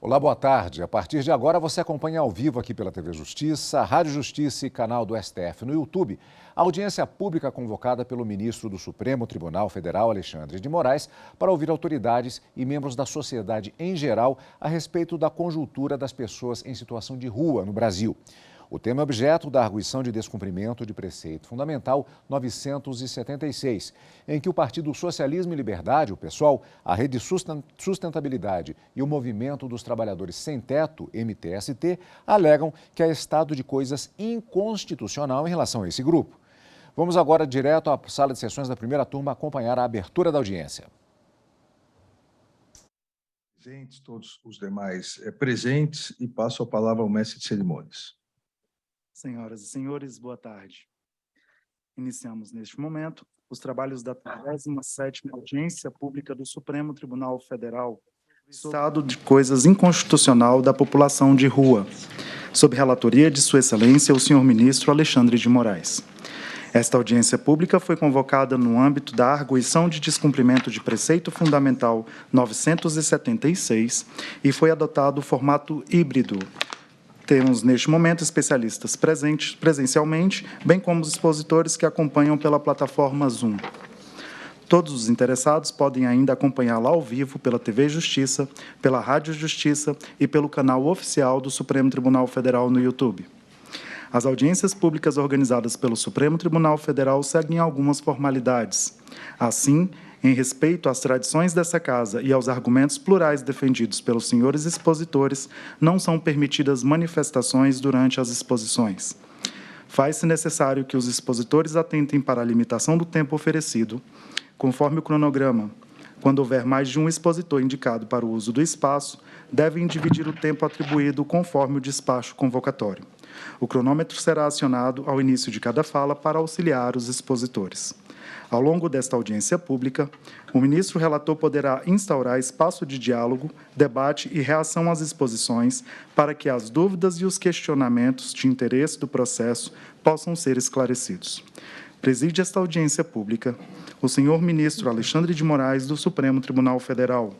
Olá, boa tarde. A partir de agora você acompanha ao vivo aqui pela TV Justiça, Rádio Justiça e canal do STF no YouTube a audiência pública convocada pelo ministro do Supremo Tribunal Federal, Alexandre de Moraes, para ouvir autoridades e membros da sociedade em geral a respeito da conjuntura das pessoas em situação de rua no Brasil. O tema é objeto da arguição de descumprimento de preceito fundamental 976, em que o Partido Socialismo e Liberdade, o PSOL, a Rede Sustentabilidade e o Movimento dos Trabalhadores Sem Teto, MTST, alegam que há estado de coisas inconstitucional em relação a esse grupo. Vamos agora direto à sala de sessões da primeira turma acompanhar a abertura da audiência. Presentes, todos os demais presentes, e passo a palavra ao mestre de cerimônias. Senhoras e senhores, boa tarde. Iniciamos neste momento os trabalhos da 37ª Audiência Pública do Supremo Tribunal Federal, estado de coisas inconstitucional da população de rua, sob relatoria de Sua Excelência, o senhor ministro Alexandre de Moraes. Esta audiência pública foi convocada no âmbito da arguição de descumprimento de preceito fundamental 976 e foi adotado o formato híbrido. Temos, neste momento, especialistas presentes presencialmente, bem como os expositores que acompanham pela plataforma Zoom. Todos os interessados podem ainda acompanhá-la ao vivo pela TV Justiça, pela Rádio Justiça e pelo canal oficial do Supremo Tribunal Federal no YouTube. As audiências públicas organizadas pelo Supremo Tribunal Federal seguem algumas formalidades. Assim, em respeito às tradições dessa Casa e aos argumentos plurais defendidos pelos senhores expositores, não são permitidas manifestações durante as exposições. Faz-se necessário que os expositores atentem para a limitação do tempo oferecido, conforme o cronograma. Quando houver mais de um expositor indicado para o uso do espaço, devem dividir o tempo atribuído conforme o despacho convocatório. O cronômetro será acionado ao início de cada fala para auxiliar os expositores. Ao longo desta audiência pública, o ministro relator poderá instaurar espaço de diálogo, debate e reação às exposições para que as dúvidas e os questionamentos de interesse do processo possam ser esclarecidos. Preside esta audiência pública o senhor ministro Alexandre de Moraes, do Supremo Tribunal Federal,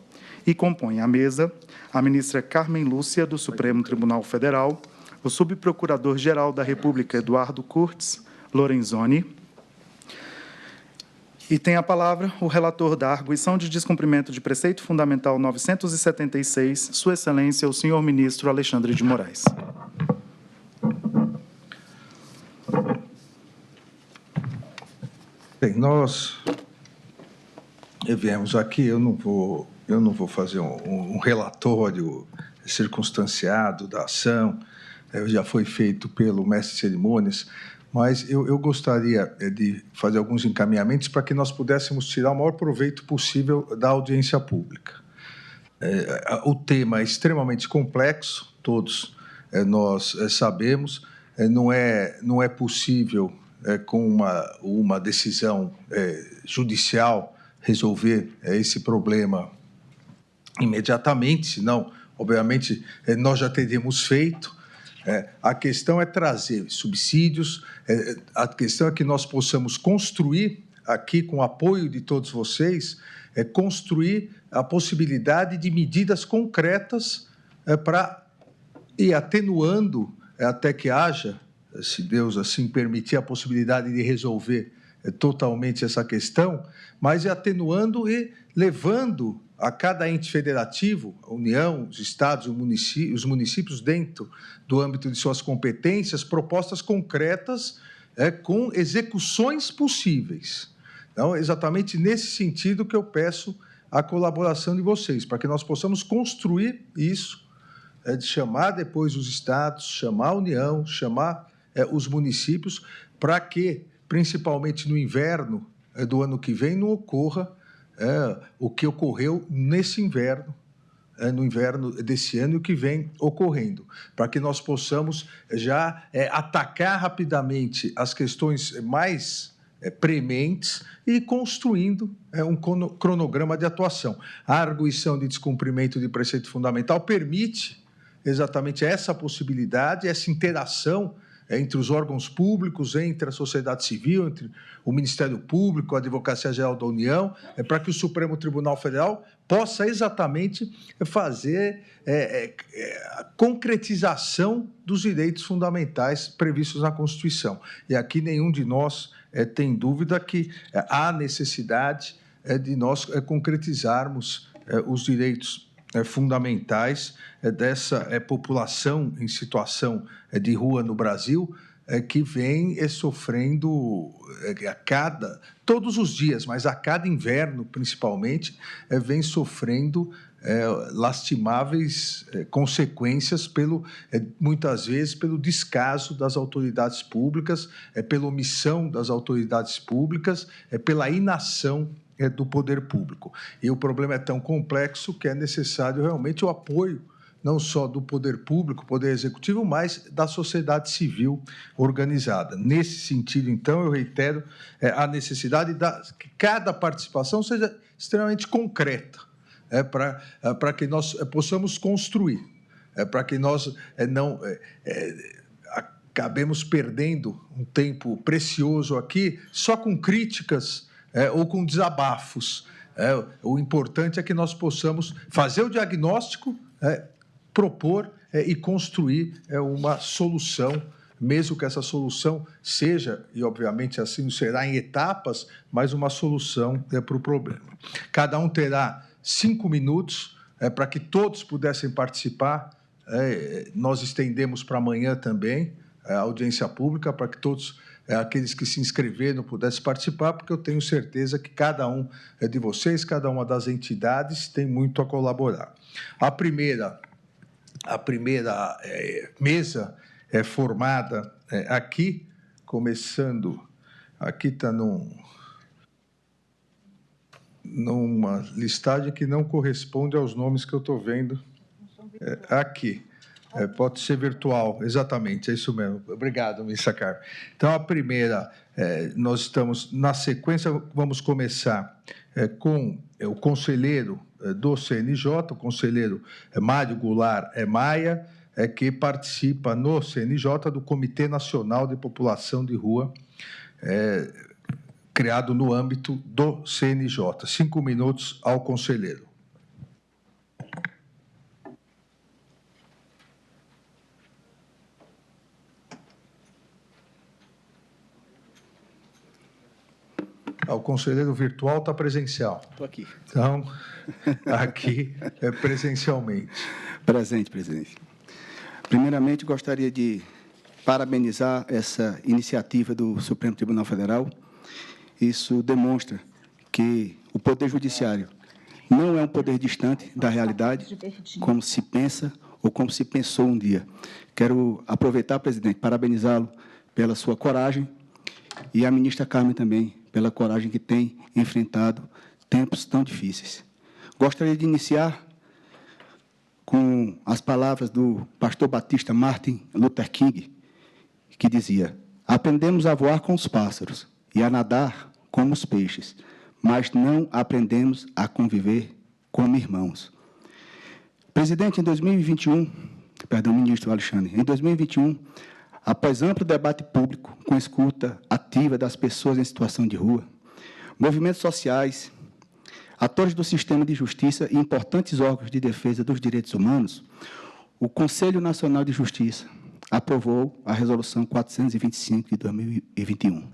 e compõe a mesa a ministra Carmen Lúcia, do Supremo Tribunal Federal, o subprocurador-geral da República, Eduardo Curtis Lorenzoni, e tem a palavra o relator da arguição de descumprimento de preceito fundamental 976, Sua Excelência, o senhor ministro Alexandre de Moraes. Bem, nós viemos aqui, eu não vou fazer um relatório circunstanciado da ação, já foi feito pelo mestre de cerimônias, mas eu gostaria de fazer alguns encaminhamentos para que nós pudéssemos tirar o maior proveito possível da audiência pública. O tema é extremamente complexo, todos nós sabemos, não é possível, com uma decisão judicial, resolver esse problema imediatamente, senão, obviamente, nós já teríamos feito. A questão é trazer subsídios, a questão é que nós possamos construir, aqui com o apoio de todos vocês, construir a possibilidade de medidas concretas para ir atenuando até que haja, se Deus assim permitir, a possibilidade de resolver totalmente essa questão, mas atenuando e levando a cada ente federativo, a União, os estados, os municípios, dentro do âmbito de suas competências, propostas concretas com execuções possíveis. Então, é exatamente nesse sentido que eu peço a colaboração de vocês, para que nós possamos construir isso, de chamar depois os estados, chamar a União, chamar os municípios, para que, principalmente no inverno do ano que vem, não ocorra o que ocorreu nesse inverno, no inverno desse ano e o que vem ocorrendo, para que nós possamos já atacar rapidamente as questões mais prementes e ir construindo um cronograma de atuação. A arguição de descumprimento de preceito fundamental permite exatamente essa possibilidade, essa interação entre os órgãos públicos, entre a sociedade civil, entre o Ministério Público, a Advocacia Geral da União, para que o Supremo Tribunal Federal possa exatamente fazer a concretização dos direitos fundamentais previstos na Constituição. E aqui nenhum de nós tem dúvida que há necessidade de nós concretizarmos os direitos fundamentais dessa população em situação de rua no Brasil, que vem sofrendo todos os dias, mas a cada inverno, principalmente, vem sofrendo lastimáveis consequências, muitas vezes, pelo descaso das autoridades públicas, pela omissão das autoridades públicas, pela inação do poder público. E o problema é tão complexo que é necessário realmente o apoio não só do poder público, poder executivo, mas da sociedade civil organizada. Nesse sentido, então, eu reitero a necessidade que cada participação seja extremamente concreta, para que nós possamos construir, para que nós não acabemos perdendo um tempo precioso aqui só com críticas ou com desabafos. O importante é que nós possamos fazer o diagnóstico, propor e construir uma solução, mesmo que essa solução seja, e obviamente assim será em etapas, mas uma solução para o problema. Cada um terá 5 minutos para que todos pudessem participar. Nós estendemos para amanhã também a audiência pública, para que todos aqueles que se inscreveram pudessem participar, porque eu tenho certeza que cada um de vocês, cada uma das entidades tem muito a colaborar. A primeira mesa é formada aqui, começando, aqui está numa listagem que não corresponde aos nomes que eu estou vendo aqui. Pode ser virtual, exatamente, é isso mesmo. Obrigado, Missa Carmen. Então, a primeira, nós estamos, na sequência, vamos começar com o conselheiro do CNJ, o conselheiro Mário Goulart Maia, que participa no CNJ do Comitê Nacional de População de Rua, criado no âmbito do CNJ. 5 minutos ao conselheiro. O conselheiro virtual está presencial. Estou aqui. Então, aqui é presencialmente. Presente, presidente. Primeiramente, gostaria de parabenizar essa iniciativa do Supremo Tribunal Federal. Isso demonstra que o Poder Judiciário não é um poder distante da realidade, como se pensa ou como se pensou um dia. Quero aproveitar, presidente, parabenizá-lo pela sua coragem e a ministra Carmen também, pela coragem que tem enfrentado tempos tão difíceis. Gostaria de iniciar com as palavras do pastor batista Martin Luther King, que dizia: aprendemos a voar com os pássaros e a nadar como os peixes, mas não aprendemos a conviver como irmãos. Presidente, em 2021, ministro Alexandre, em 2021, após amplo debate público, com escuta ativa das pessoas em situação de rua, movimentos sociais, atores do sistema de justiça e importantes órgãos de defesa dos direitos humanos, o Conselho Nacional de Justiça aprovou a Resolução 425 de 2021,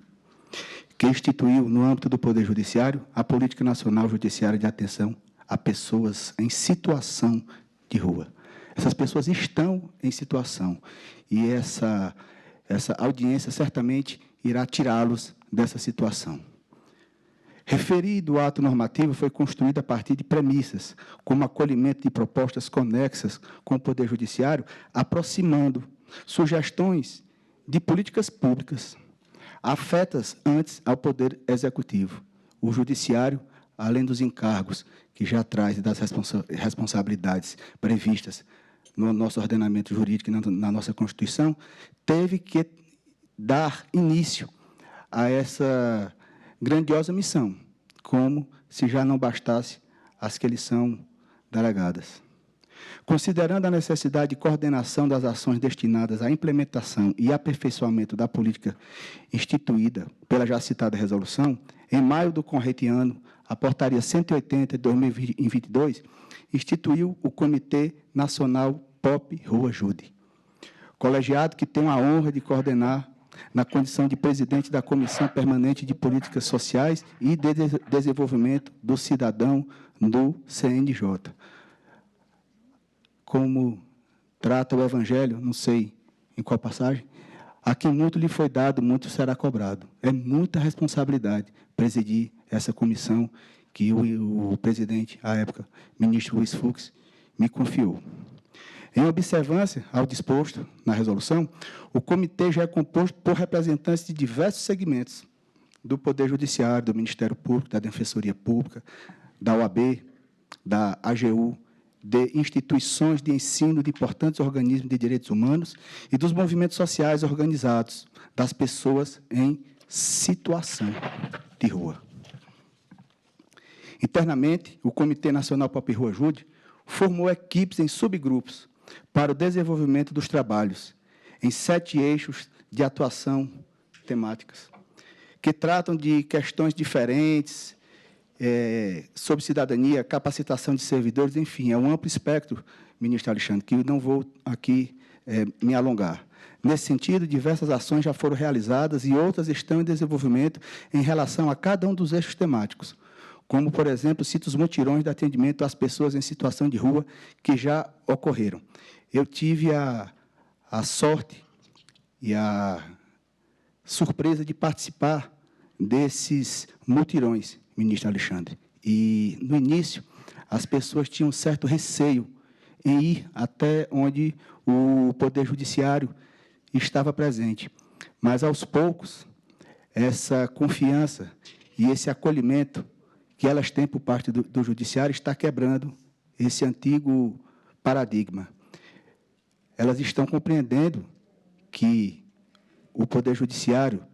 que instituiu, no âmbito do Poder Judiciário, a Política Nacional Judiciária de Atenção a Pessoas em Situação de Rua. Essas pessoas estão em situação e essa audiência certamente irá tirá-los dessa situação. Referido ato normativo foi construído a partir de premissas, como acolhimento de propostas conexas com o Poder Judiciário, aproximando sugestões de políticas públicas afetas antes ao Poder Executivo. O Judiciário, além dos encargos que já traz e das responsabilidades previstas no nosso ordenamento jurídico e na nossa Constituição, teve que dar início a essa grandiosa missão, como se já não bastasse as que lhes são delegadas. Considerando a necessidade de coordenação das ações destinadas à implementação e aperfeiçoamento da política instituída pela já citada resolução, em maio do corrente ano, a Portaria 180 de 2022 instituiu o Comitê Nacional Pop Rua Ajude, colegiado que tem a honra de coordenar na condição de presidente da Comissão Permanente de Políticas Sociais e de Desenvolvimento do Cidadão do CNJ. Como trata o Evangelho, não sei em qual passagem, a quem muito lhe foi dado, muito será cobrado. É muita responsabilidade presidir essa comissão que o presidente, à época, ministro Luiz Fux, me confiou. Em observância ao disposto na resolução, o comitê já é composto por representantes de diversos segmentos do Poder Judiciário, do Ministério Público, da Defensoria Pública, da OAB, da AGU, de instituições de ensino de importantes organismos de direitos humanos e dos movimentos sociais organizados, das pessoas em situação de rua. Internamente, o Comitê Nacional Pop Rua Ajude formou equipes em subgrupos para o desenvolvimento dos trabalhos em 7 eixos de atuação temáticas, que tratam de questões diferentes, sobre cidadania, capacitação de servidores, enfim, é um amplo espectro, ministro Alexandre, que eu não vou aqui me alongar. Nesse sentido, diversas ações já foram realizadas e outras estão em desenvolvimento em relação a cada um dos eixos temáticos, como, por exemplo, cito os mutirões de atendimento às pessoas em situação de rua que já ocorreram. Eu tive a sorte e a surpresa de participar desses mutirões, ministro Alexandre. E, no início, as pessoas tinham um certo receio em ir até onde o Poder Judiciário estava presente. Mas, aos poucos, essa confiança e esse acolhimento que elas têm por parte do Judiciário está quebrando esse antigo paradigma. Elas estão compreendendo que o Poder Judiciário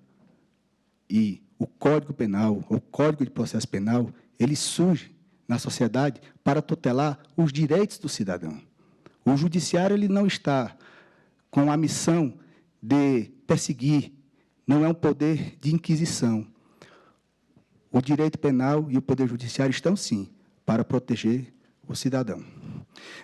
e o Código Penal, o Código de Processo Penal, ele surge na sociedade para tutelar os direitos do cidadão. O Judiciário ele não está com a missão de perseguir, não é um poder de inquisição. O direito penal e o Poder Judiciário estão, sim, para proteger o cidadão.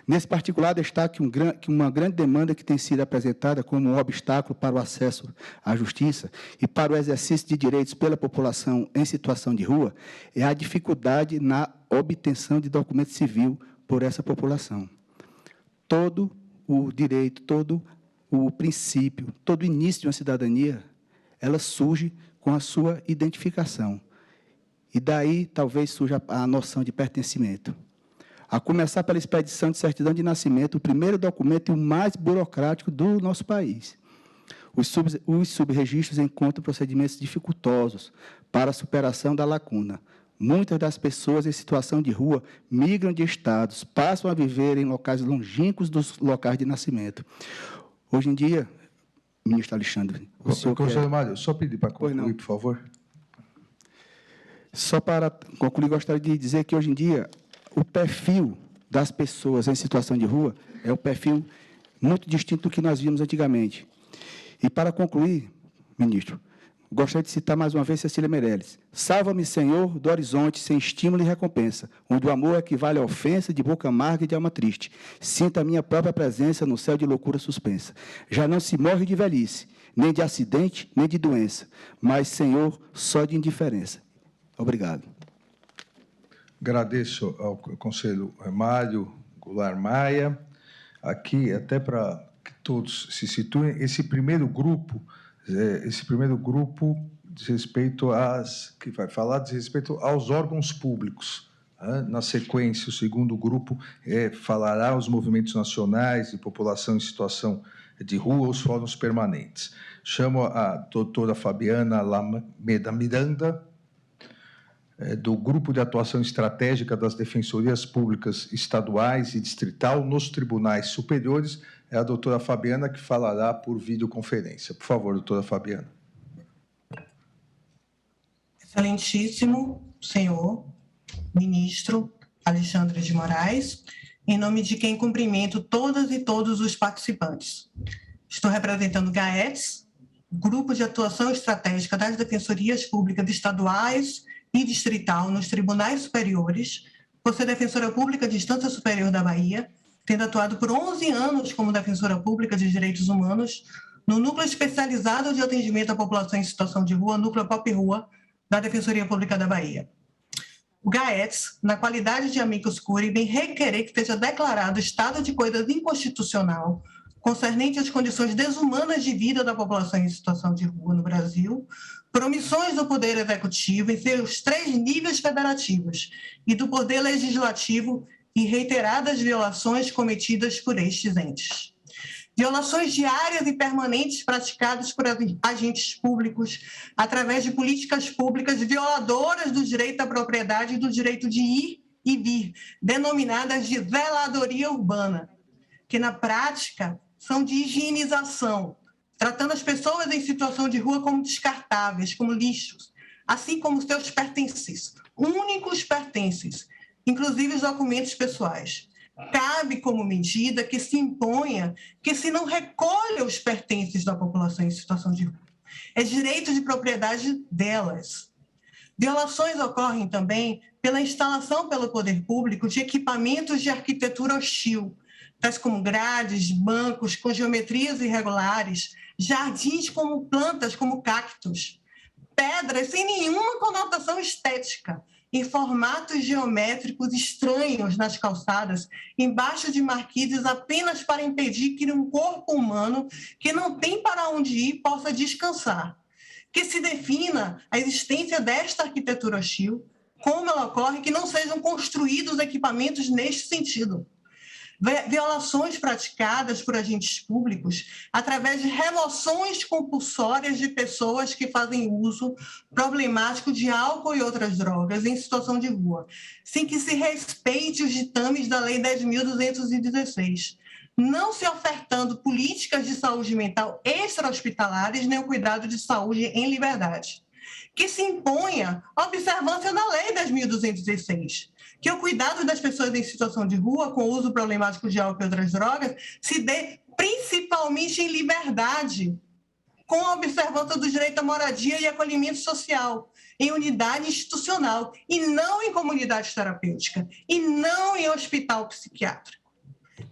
Nesse particular, destaque uma grande demanda que tem sido apresentada como um obstáculo para o acesso à justiça e para o exercício de direitos pela população em situação de rua é a dificuldade na obtenção de documento civil por essa população. Todo o direito, todo o princípio, todo o início de uma cidadania, ela surge com a sua identificação. E daí, talvez, surja a noção de pertencimento. A começar pela expedição de certidão de nascimento, o primeiro documento e o mais burocrático do nosso país. Os subregistros encontram procedimentos dificultosos para a superação da lacuna. Muitas das pessoas em situação de rua migram de estados, passam a viver em locais longínquos dos locais de nascimento. Hoje em dia, ministro Alexandre, o senhor Conselheiro Mário, só pedir para concluir, por favor. Só para concluir, gostaria de dizer que, hoje em dia, o perfil das pessoas em situação de rua é um perfil muito distinto do que nós vimos antigamente. E, para concluir, ministro, gostaria de citar mais uma vez Cecília Meirelles. Salva-me, Senhor, do horizonte sem estímulo e recompensa, onde o amor equivale à ofensa de boca amarga e de alma triste. Sinta a minha própria presença no céu de loucura suspensa. Já não se morre de velhice, nem de acidente, nem de doença, mas, Senhor, só de indiferença. Obrigado. Agradeço ao conselheiro Mário Goulart Maia. Aqui, até para que todos se situem, esse primeiro grupo diz respeito que vai falar diz respeito aos órgãos públicos. Na sequência, o segundo grupo falará os movimentos nacionais de população em situação de rua, os fóruns permanentes. Chamo a doutora Fabiana Alameda Miranda, do Grupo de Atuação Estratégica das Defensorias Públicas Estaduais e Distrital nos Tribunais Superiores. É a doutora Fabiana que falará por videoconferência. Por favor, doutora Fabiana. Excelentíssimo senhor ministro Alexandre de Moraes, em nome de quem cumprimento todas e todos os participantes. Estou representando o GAETS, Grupo de Atuação Estratégica das Defensorias Públicas Estaduais e Distrital nos Tribunais Superiores, por ser defensora pública de Instância Superior da Bahia, tendo atuado por 11 anos como defensora pública de direitos humanos no Núcleo Especializado de Atendimento à População em Situação de Rua, Núcleo Pop Rua, da Defensoria Pública da Bahia. O GAETS, na qualidade de amicus curiae, vem requerer que seja declarado estado de coisas inconstitucional concernente às condições desumanas de vida da população em situação de rua no Brasil, por omissões do Poder Executivo em seus 3 níveis federativos e do Poder Legislativo e reiteradas violações cometidas por estes entes. Violações diárias e permanentes praticadas por agentes públicos através de políticas públicas violadoras do direito à propriedade e do direito de ir e vir, denominadas de zeladoria urbana, que na prática são de higienização, tratando as pessoas em situação de rua como descartáveis, como lixos, assim como seus pertences, únicos pertences, inclusive os documentos pessoais. Cabe como medida que se imponha que se não recolha os pertences da população em situação de rua. É direito de propriedade delas. Violações ocorrem também pela instalação pelo poder público de equipamentos de arquitetura hostil, tais como grades, bancos com geometrias irregulares, jardins como plantas como cactos, pedras sem nenhuma conotação estética, em formatos geométricos estranhos nas calçadas, embaixo de marquises apenas para impedir que um corpo humano que não tem para onde ir possa descansar. Que se defina a existência desta arquitetura hostil, como ela ocorre, que não sejam construídos equipamentos neste sentido. Violações praticadas por agentes públicos através de remoções compulsórias de pessoas que fazem uso problemático de álcool e outras drogas em situação de rua, sem que se respeite os ditames da Lei 10.216, não se ofertando políticas de saúde mental extra-hospitalares nem o cuidado de saúde em liberdade. Que se imponha a observância da Lei 10.216, que o cuidado das pessoas em situação de rua com uso problemático de álcool e outras drogas se dê principalmente em liberdade, com a observância do direito à moradia e acolhimento social, em unidade institucional, e não em comunidade terapêutica, e não em hospital psiquiátrico.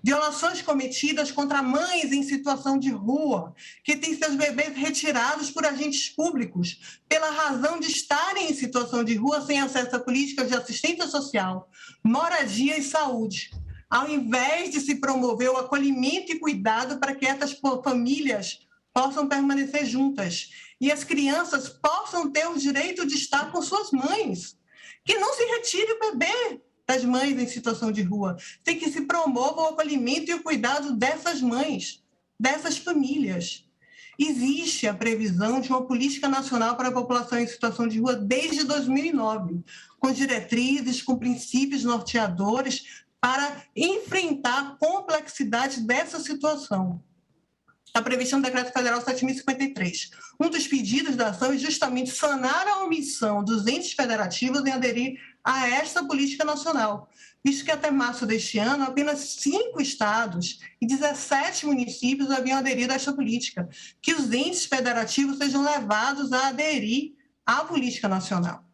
Violações cometidas contra mães em situação de rua, que têm seus bebês retirados por agentes públicos, pela razão de estarem em situação de rua sem acesso a políticas de assistência social, moradia e saúde, ao invés de se promover o acolhimento e cuidado para que essas famílias possam permanecer juntas e as crianças possam ter o direito de estar com suas mães. Que não se retire o bebê das mães em situação de rua. Tem que se promova o acolhimento e o cuidado dessas mães, dessas famílias. Existe a previsão de uma política nacional para a população em situação de rua desde 2009, com diretrizes, com princípios norteadores para enfrentar a complexidade dessa situação. Está previsto no Decreto Federal 7.053. Um dos pedidos da ação é justamente sanar a omissão dos entes federativos em aderir a esta política nacional, visto que até março deste ano apenas 5 estados e 17 municípios haviam aderido a esta política, que os entes federativos sejam levados a aderir à política nacional.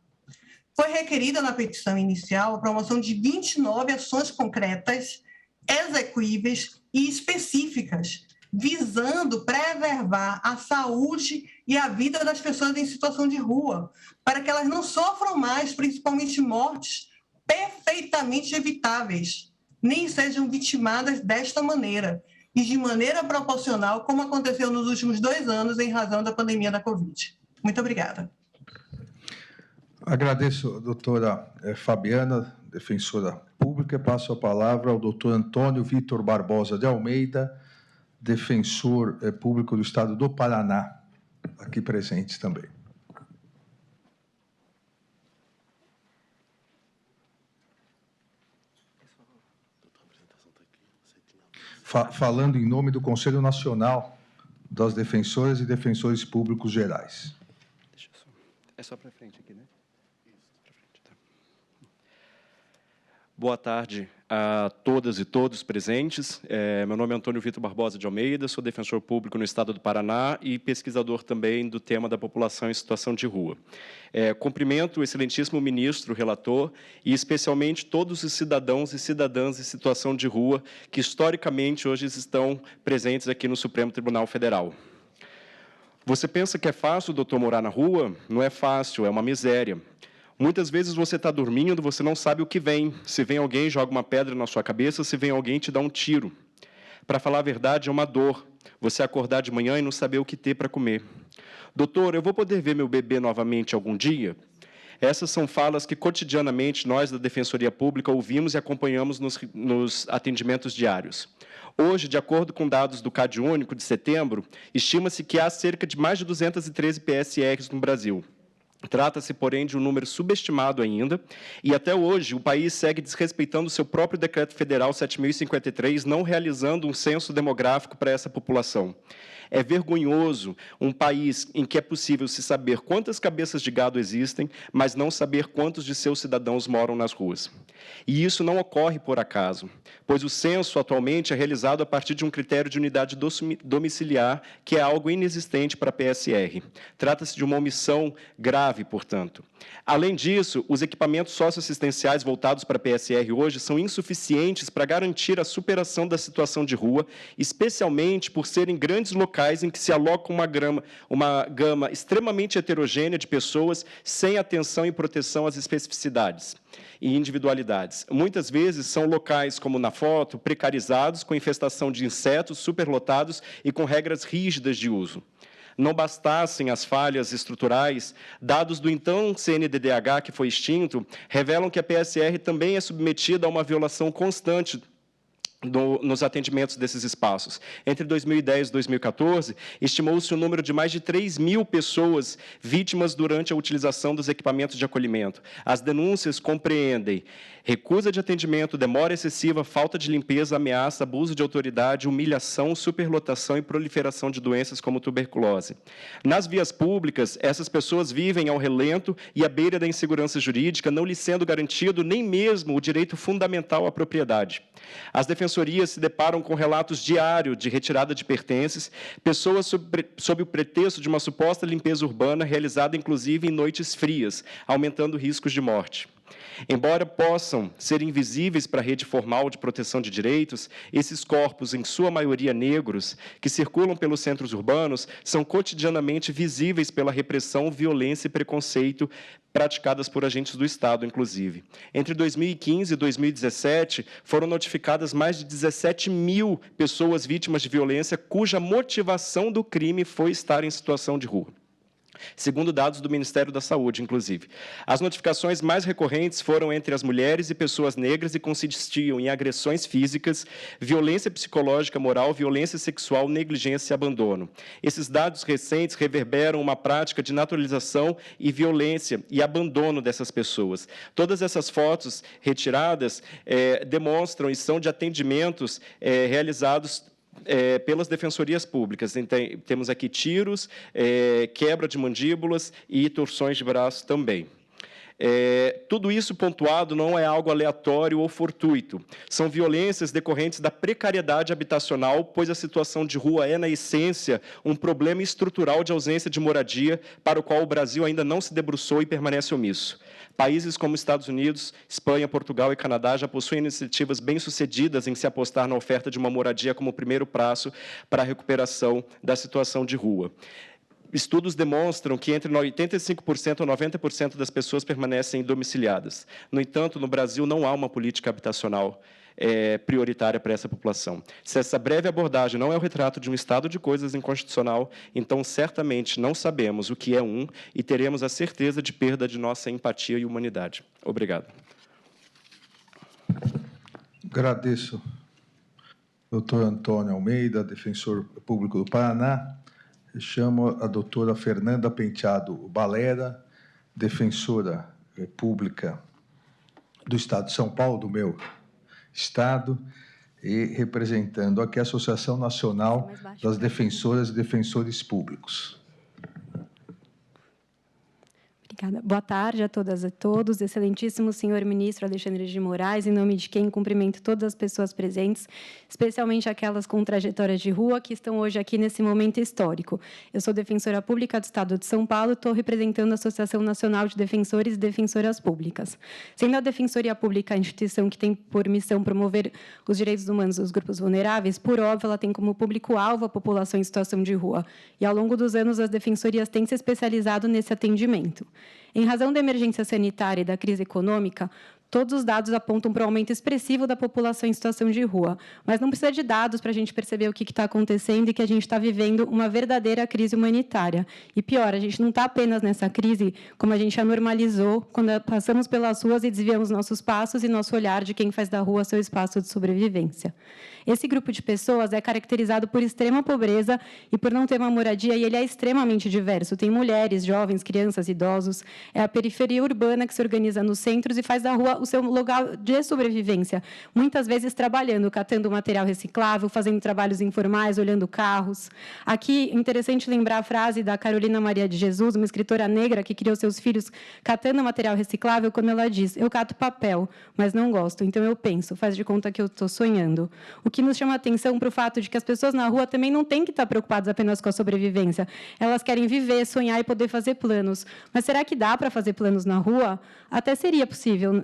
Foi requerida na petição inicial a promoção de 29 ações concretas, execuíveis e específicas, visando preservar a saúde e a vida das pessoas em situação de rua, para que elas não sofram mais, principalmente mortes perfeitamente evitáveis, nem sejam vitimadas desta maneira, e de maneira proporcional, como aconteceu nos últimos 2 anos em razão da pandemia da Covid. Muito obrigada. Agradeço a doutora Fabiana, defensora pública, e passo a palavra ao doutor Antônio Vitor Barbosa de Almeida, defensor público do Estado do Paraná, aqui presentes também. Falando em nome do Conselho Nacional das Defensoras e Defensores Públicos Gerais. É só para frente aqui, né? Isso, para frente, tá. Boa tarde a todas e todos presentes. Meu nome é Antônio Vitor Barbosa de Almeida, sou defensor público no Estado do Paraná e pesquisador também do tema da população em situação de rua. Cumprimento o excelentíssimo ministro, relator, e especialmente todos os cidadãos e cidadãs em situação de rua que, historicamente, hoje estão presentes aqui no Supremo Tribunal Federal. Você pensa que é fácil, doutor, morar na rua? Não é fácil, é uma miséria. Muitas vezes você está dormindo, você não sabe o que vem. Se vem alguém, joga uma pedra na sua cabeça, se vem alguém, te dá um tiro. Para falar a verdade, é uma dor. Você acordar de manhã e não saber o que ter para comer. Doutor, eu vou poder ver meu bebê novamente algum dia? Essas são falas que, cotidianamente, nós da Defensoria Pública ouvimos e acompanhamos nos atendimentos diários. Hoje, de acordo com dados do CadÚnico de setembro, estima-se que há cerca de mais de 213 PSRs no Brasil. Trata-se, porém, de um número subestimado ainda, e até hoje o país segue desrespeitando o seu próprio Decreto Federal 7.053, não realizando um censo demográfico para essa população. É vergonhoso um país em que é possível se saber quantas cabeças de gado existem, mas não saber quantos de seus cidadãos moram nas ruas. E isso não ocorre por acaso, pois o censo atualmente é realizado a partir de um critério de unidade domiciliar, que é algo inexistente para a PSR. Trata-se de uma omissão grave, portanto. Além disso, os equipamentos socioassistenciais voltados para a PSR hoje são insuficientes para garantir a superação da situação de rua, especialmente por serem grandes locais em que se aloca uma gama extremamente heterogênea de pessoas sem atenção e proteção às especificidades e individualidades. Muitas vezes são locais, como na foto, precarizados, com infestação de insetos, superlotados e com regras rígidas de uso. Não bastassem as falhas estruturais, dados do então CNDDH, que foi extinto, revelam que a PSR também é submetida a uma violação constante nos atendimentos desses espaços. Entre 2010 e 2014, estimou-se o número de mais de 3.000 pessoas vítimas durante a utilização dos equipamentos de acolhimento. As denúncias compreendem recusa de atendimento, demora excessiva, falta de limpeza, ameaça, abuso de autoridade, humilhação, superlotação e proliferação de doenças como tuberculose. Nas vias públicas, essas pessoas vivem ao relento e à beira da insegurança jurídica, não lhes sendo garantido nem mesmo o direito fundamental à propriedade. As defensorias se deparam com relatos diários de retirada de pertences, pessoas sob o pretexto de uma suposta limpeza urbana, realizada inclusive em noites frias, aumentando riscos de morte. Embora possam ser invisíveis para a rede formal de proteção de direitos, esses corpos, em sua maioria negros, que circulam pelos centros urbanos, são cotidianamente visíveis pela repressão, violência e preconceito praticadas por agentes do Estado, inclusive. Entre 2015 e 2017, foram notificadas mais de 17.000 pessoas vítimas de violência, cuja motivação do crime foi estar em situação de rua, segundo dados do Ministério da Saúde, inclusive. As notificações mais recorrentes foram entre as mulheres e pessoas negras e consistiam em agressões físicas, violência psicológica, moral, violência sexual, negligência e abandono. Esses dados recentes reverberam uma prática de naturalização e violência e abandono dessas pessoas. Todas essas fotos retiradas demonstram e são de atendimentos realizados pelas defensorias públicas. Temos aqui tiros, quebra de mandíbulas e torções de braço também. Tudo isso pontuado não é algo aleatório ou fortuito. São violências decorrentes da precariedade habitacional, pois a situação de rua é, na essência, um problema estrutural de ausência de moradia para o qual o Brasil ainda não se debruçou e permanece omisso. Países como Estados Unidos, Espanha, Portugal e Canadá já possuem iniciativas bem-sucedidas em se apostar na oferta de uma moradia como primeiro passo para a recuperação da situação de rua. Estudos demonstram que entre 85% e 90% das pessoas permanecem domiciliadas. No entanto, no Brasil não há uma política habitacional prioritária para essa população. Se essa breve abordagem não é o retrato de um estado de coisas inconstitucional, então certamente não sabemos o que é e teremos a certeza de perda de nossa empatia e humanidade. Obrigado. Agradeço, doutor Antônio Almeida, defensor público do Paraná. Eu chamo a doutora Fernanda Penteado Balera, defensora pública do Estado de São Paulo, do meu Estado, e representando aqui a Associação Nacional das Defensoras e Defensores Públicos. Obrigada. Boa tarde a todas e a todos. Excelentíssimo senhor ministro Alexandre de Moraes, em nome de quem cumprimento todas as pessoas presentes, especialmente aquelas com trajetórias de rua que estão hoje aqui nesse momento histórico. Eu sou defensora pública do Estado de São Paulo, estou representando a Associação Nacional de Defensores e Defensoras Públicas. Sendo a Defensoria Pública a instituição que tem por missão promover os direitos humanos dos grupos vulneráveis, por óbvio, ela tem como público-alvo a população em situação de rua. E, ao longo dos anos, as defensorias têm se especializado nesse atendimento. Em razão da emergência sanitária e da crise econômica, todos os dados apontam para um aumento expressivo da população em situação de rua. Mas não precisa de dados para a gente perceber o que está acontecendo e que a gente está vivendo uma verdadeira crise humanitária. E pior, a gente não está apenas nessa crise, como a gente a normalizou quando passamos pelas ruas e desviamos nossos passos e nosso olhar de quem faz da rua seu espaço de sobrevivência. Esse grupo de pessoas é caracterizado por extrema pobreza e por não ter uma moradia, e ele é extremamente diverso. Tem mulheres, jovens, crianças, idosos. É a periferia urbana que se organiza nos centros e faz da rua o seu lugar de sobrevivência, muitas vezes trabalhando, catando material reciclável, fazendo trabalhos informais, olhando carros. Aqui, é interessante lembrar a frase da Carolina Maria de Jesus, uma escritora negra que criou seus filhos catando material reciclável, quando ela diz: eu cato papel, mas não gosto, então eu penso, faz de conta que eu estou sonhando. O que nos chama a atenção para o fato de que as pessoas na rua também não têm que estar preocupadas apenas com a sobrevivência. Elas querem viver, sonhar e poder fazer planos. Mas será que dá para fazer planos na rua? Até seria possível,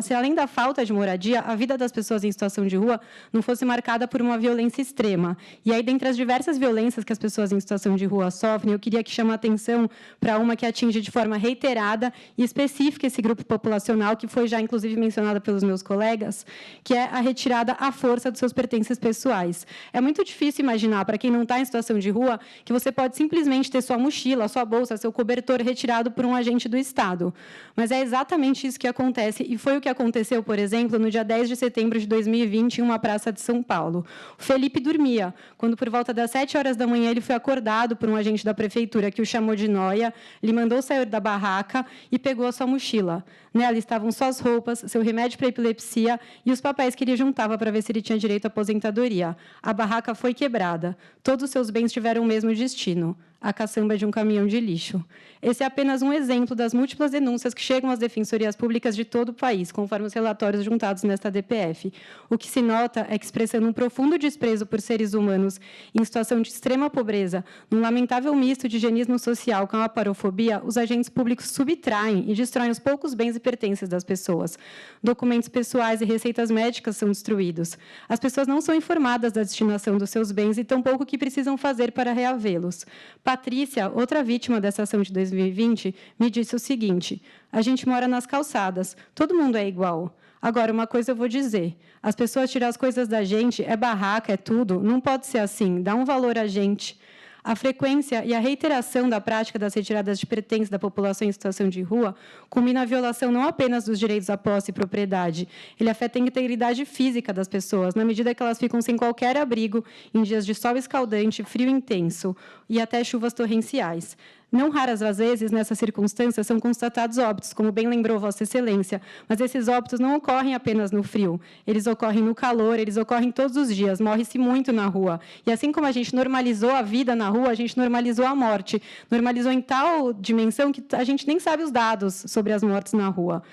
se além da falta de moradia, a vida das pessoas em situação de rua não fosse marcada por uma violência extrema. E aí, dentre as diversas violências que as pessoas em situação de rua sofrem, eu queria que chame a atenção para uma que atinge de forma reiterada e específica esse grupo populacional, que foi já, inclusive, mencionada pelos meus colegas, que é a retirada à força dos seus pertences pessoais. É muito difícil imaginar, para quem não está em situação de rua, que você pode simplesmente ter sua mochila, sua bolsa, seu cobertor retirado por um agente do Estado. Mas é exatamente isso que acontece, e foi o que aconteceu, por exemplo, no dia 10 de setembro de 2020, em uma praça de São Paulo. O Felipe dormia, quando, por volta das 7 horas da manhã, ele foi acordado por um agente da prefeitura que o chamou de nóia, lhe mandou sair da barraca e pegou a sua mochila. Nela estavam suas roupas, seu remédio para epilepsia e os papéis que ele juntava para ver se ele tinha direito à aposentadoria. A barraca foi quebrada. Todos os seus bens tiveram o mesmo destino: a caçamba de um caminhão de lixo. Esse é apenas um exemplo das múltiplas denúncias que chegam às defensorias públicas de todo o país, conforme os relatórios juntados nesta DPF. O que se nota é que, expressando um profundo desprezo por seres humanos em situação de extrema pobreza, num lamentável misto de higienismo social com a aparofobia, os agentes públicos subtraem e destroem os poucos bens e pertences das pessoas. Documentos pessoais e receitas médicas são destruídos. As pessoas não são informadas da destinação dos seus bens e tampouco o que precisam fazer para reavê-los. Patrícia, outra vítima dessa ação de 2020, me disse o seguinte: a gente mora nas calçadas, todo mundo é igual. Agora, uma coisa eu vou dizer: as pessoas tiram as coisas da gente, é barraca, é tudo, não pode ser assim, dá um valor a gente. A frequência e a reiteração da prática das retiradas de pertences da população em situação de rua culmina a violação não apenas dos direitos à posse e propriedade, ele afeta a integridade física das pessoas, na medida que elas ficam sem qualquer abrigo em dias de sol escaldante, frio intenso e até chuvas torrenciais. Não raras às vezes, nessas circunstâncias, são constatados óbitos, como bem lembrou Vossa Excelência, mas esses óbitos não ocorrem apenas no frio, eles ocorrem no calor, eles ocorrem todos os dias, morre-se muito na rua. E assim como a gente normalizou a vida na rua, a gente normalizou a morte, normalizou em tal dimensão que a gente nem sabe os dados sobre as mortes na rua.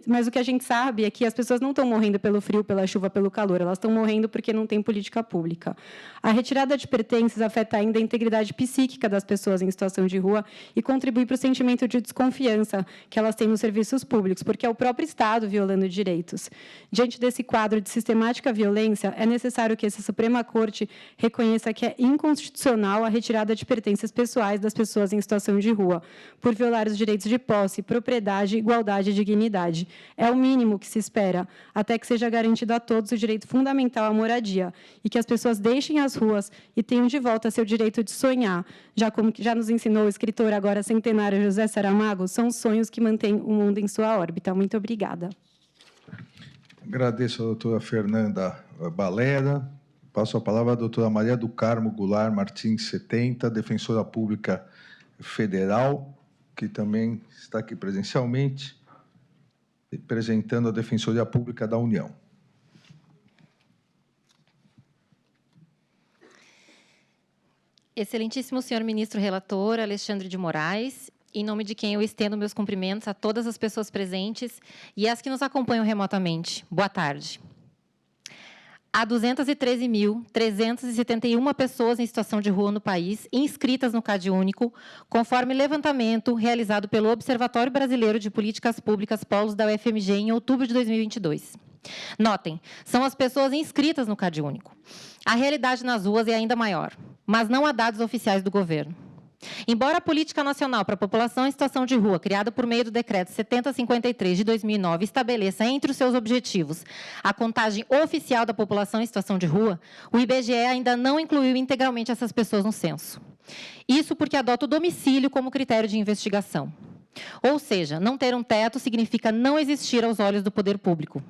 Mas o que a gente sabe é que as pessoas não estão morrendo pelo frio, pela chuva, pelo calor, elas estão morrendo porque não tem política pública. A retirada de pertences afeta ainda a integridade psíquica das pessoas em situação de rua e contribui para o sentimento de desconfiança que elas têm nos serviços públicos, porque é o próprio Estado violando direitos. Diante desse quadro de sistemática violência, é necessário que essa Suprema Corte reconheça que é inconstitucional a retirada de pertences pessoais das pessoas em situação de rua, por violar os direitos de posse, propriedade, igualdade e dignidade. É o mínimo que se espera, até que seja garantido a todos o direito fundamental à moradia e que as pessoas deixem as ruas e tenham de volta seu direito de sonhar, já nos ensinou o escritor agora centenário José Saramago, são sonhos que mantêm o mundo em sua órbita. Muito obrigada. Agradeço a doutora Fernanda Balera. Passo a palavra à doutora Maria do Carmo Goulart Martins 70, defensora pública federal, que também está aqui presencialmente, representando a Defensoria Pública da União. Excelentíssimo senhor ministro relator Alexandre de Moraes em nome de quem eu estendo meus cumprimentos a todas as pessoas presentes e as que nos acompanham remotamente. Boa tarde. Há 213.371 pessoas em situação de rua no país, inscritas no CadÚnico, conforme levantamento realizado pelo Observatório Brasileiro de Políticas Públicas Polos da UFMG em outubro de 2022. Notem, são as pessoas inscritas no CadÚnico. A realidade nas ruas é ainda maior, mas não há dados oficiais do governo. Embora a Política Nacional para a População em Situação de Rua, criada por meio do Decreto 7053 de 2009, estabeleça entre os seus objetivos a contagem oficial da população em situação de rua, o IBGE ainda não incluiu integralmente essas pessoas no censo. Isso porque adota o domicílio como critério de investigação. Ou seja, não ter um teto significa não existir aos olhos do poder público.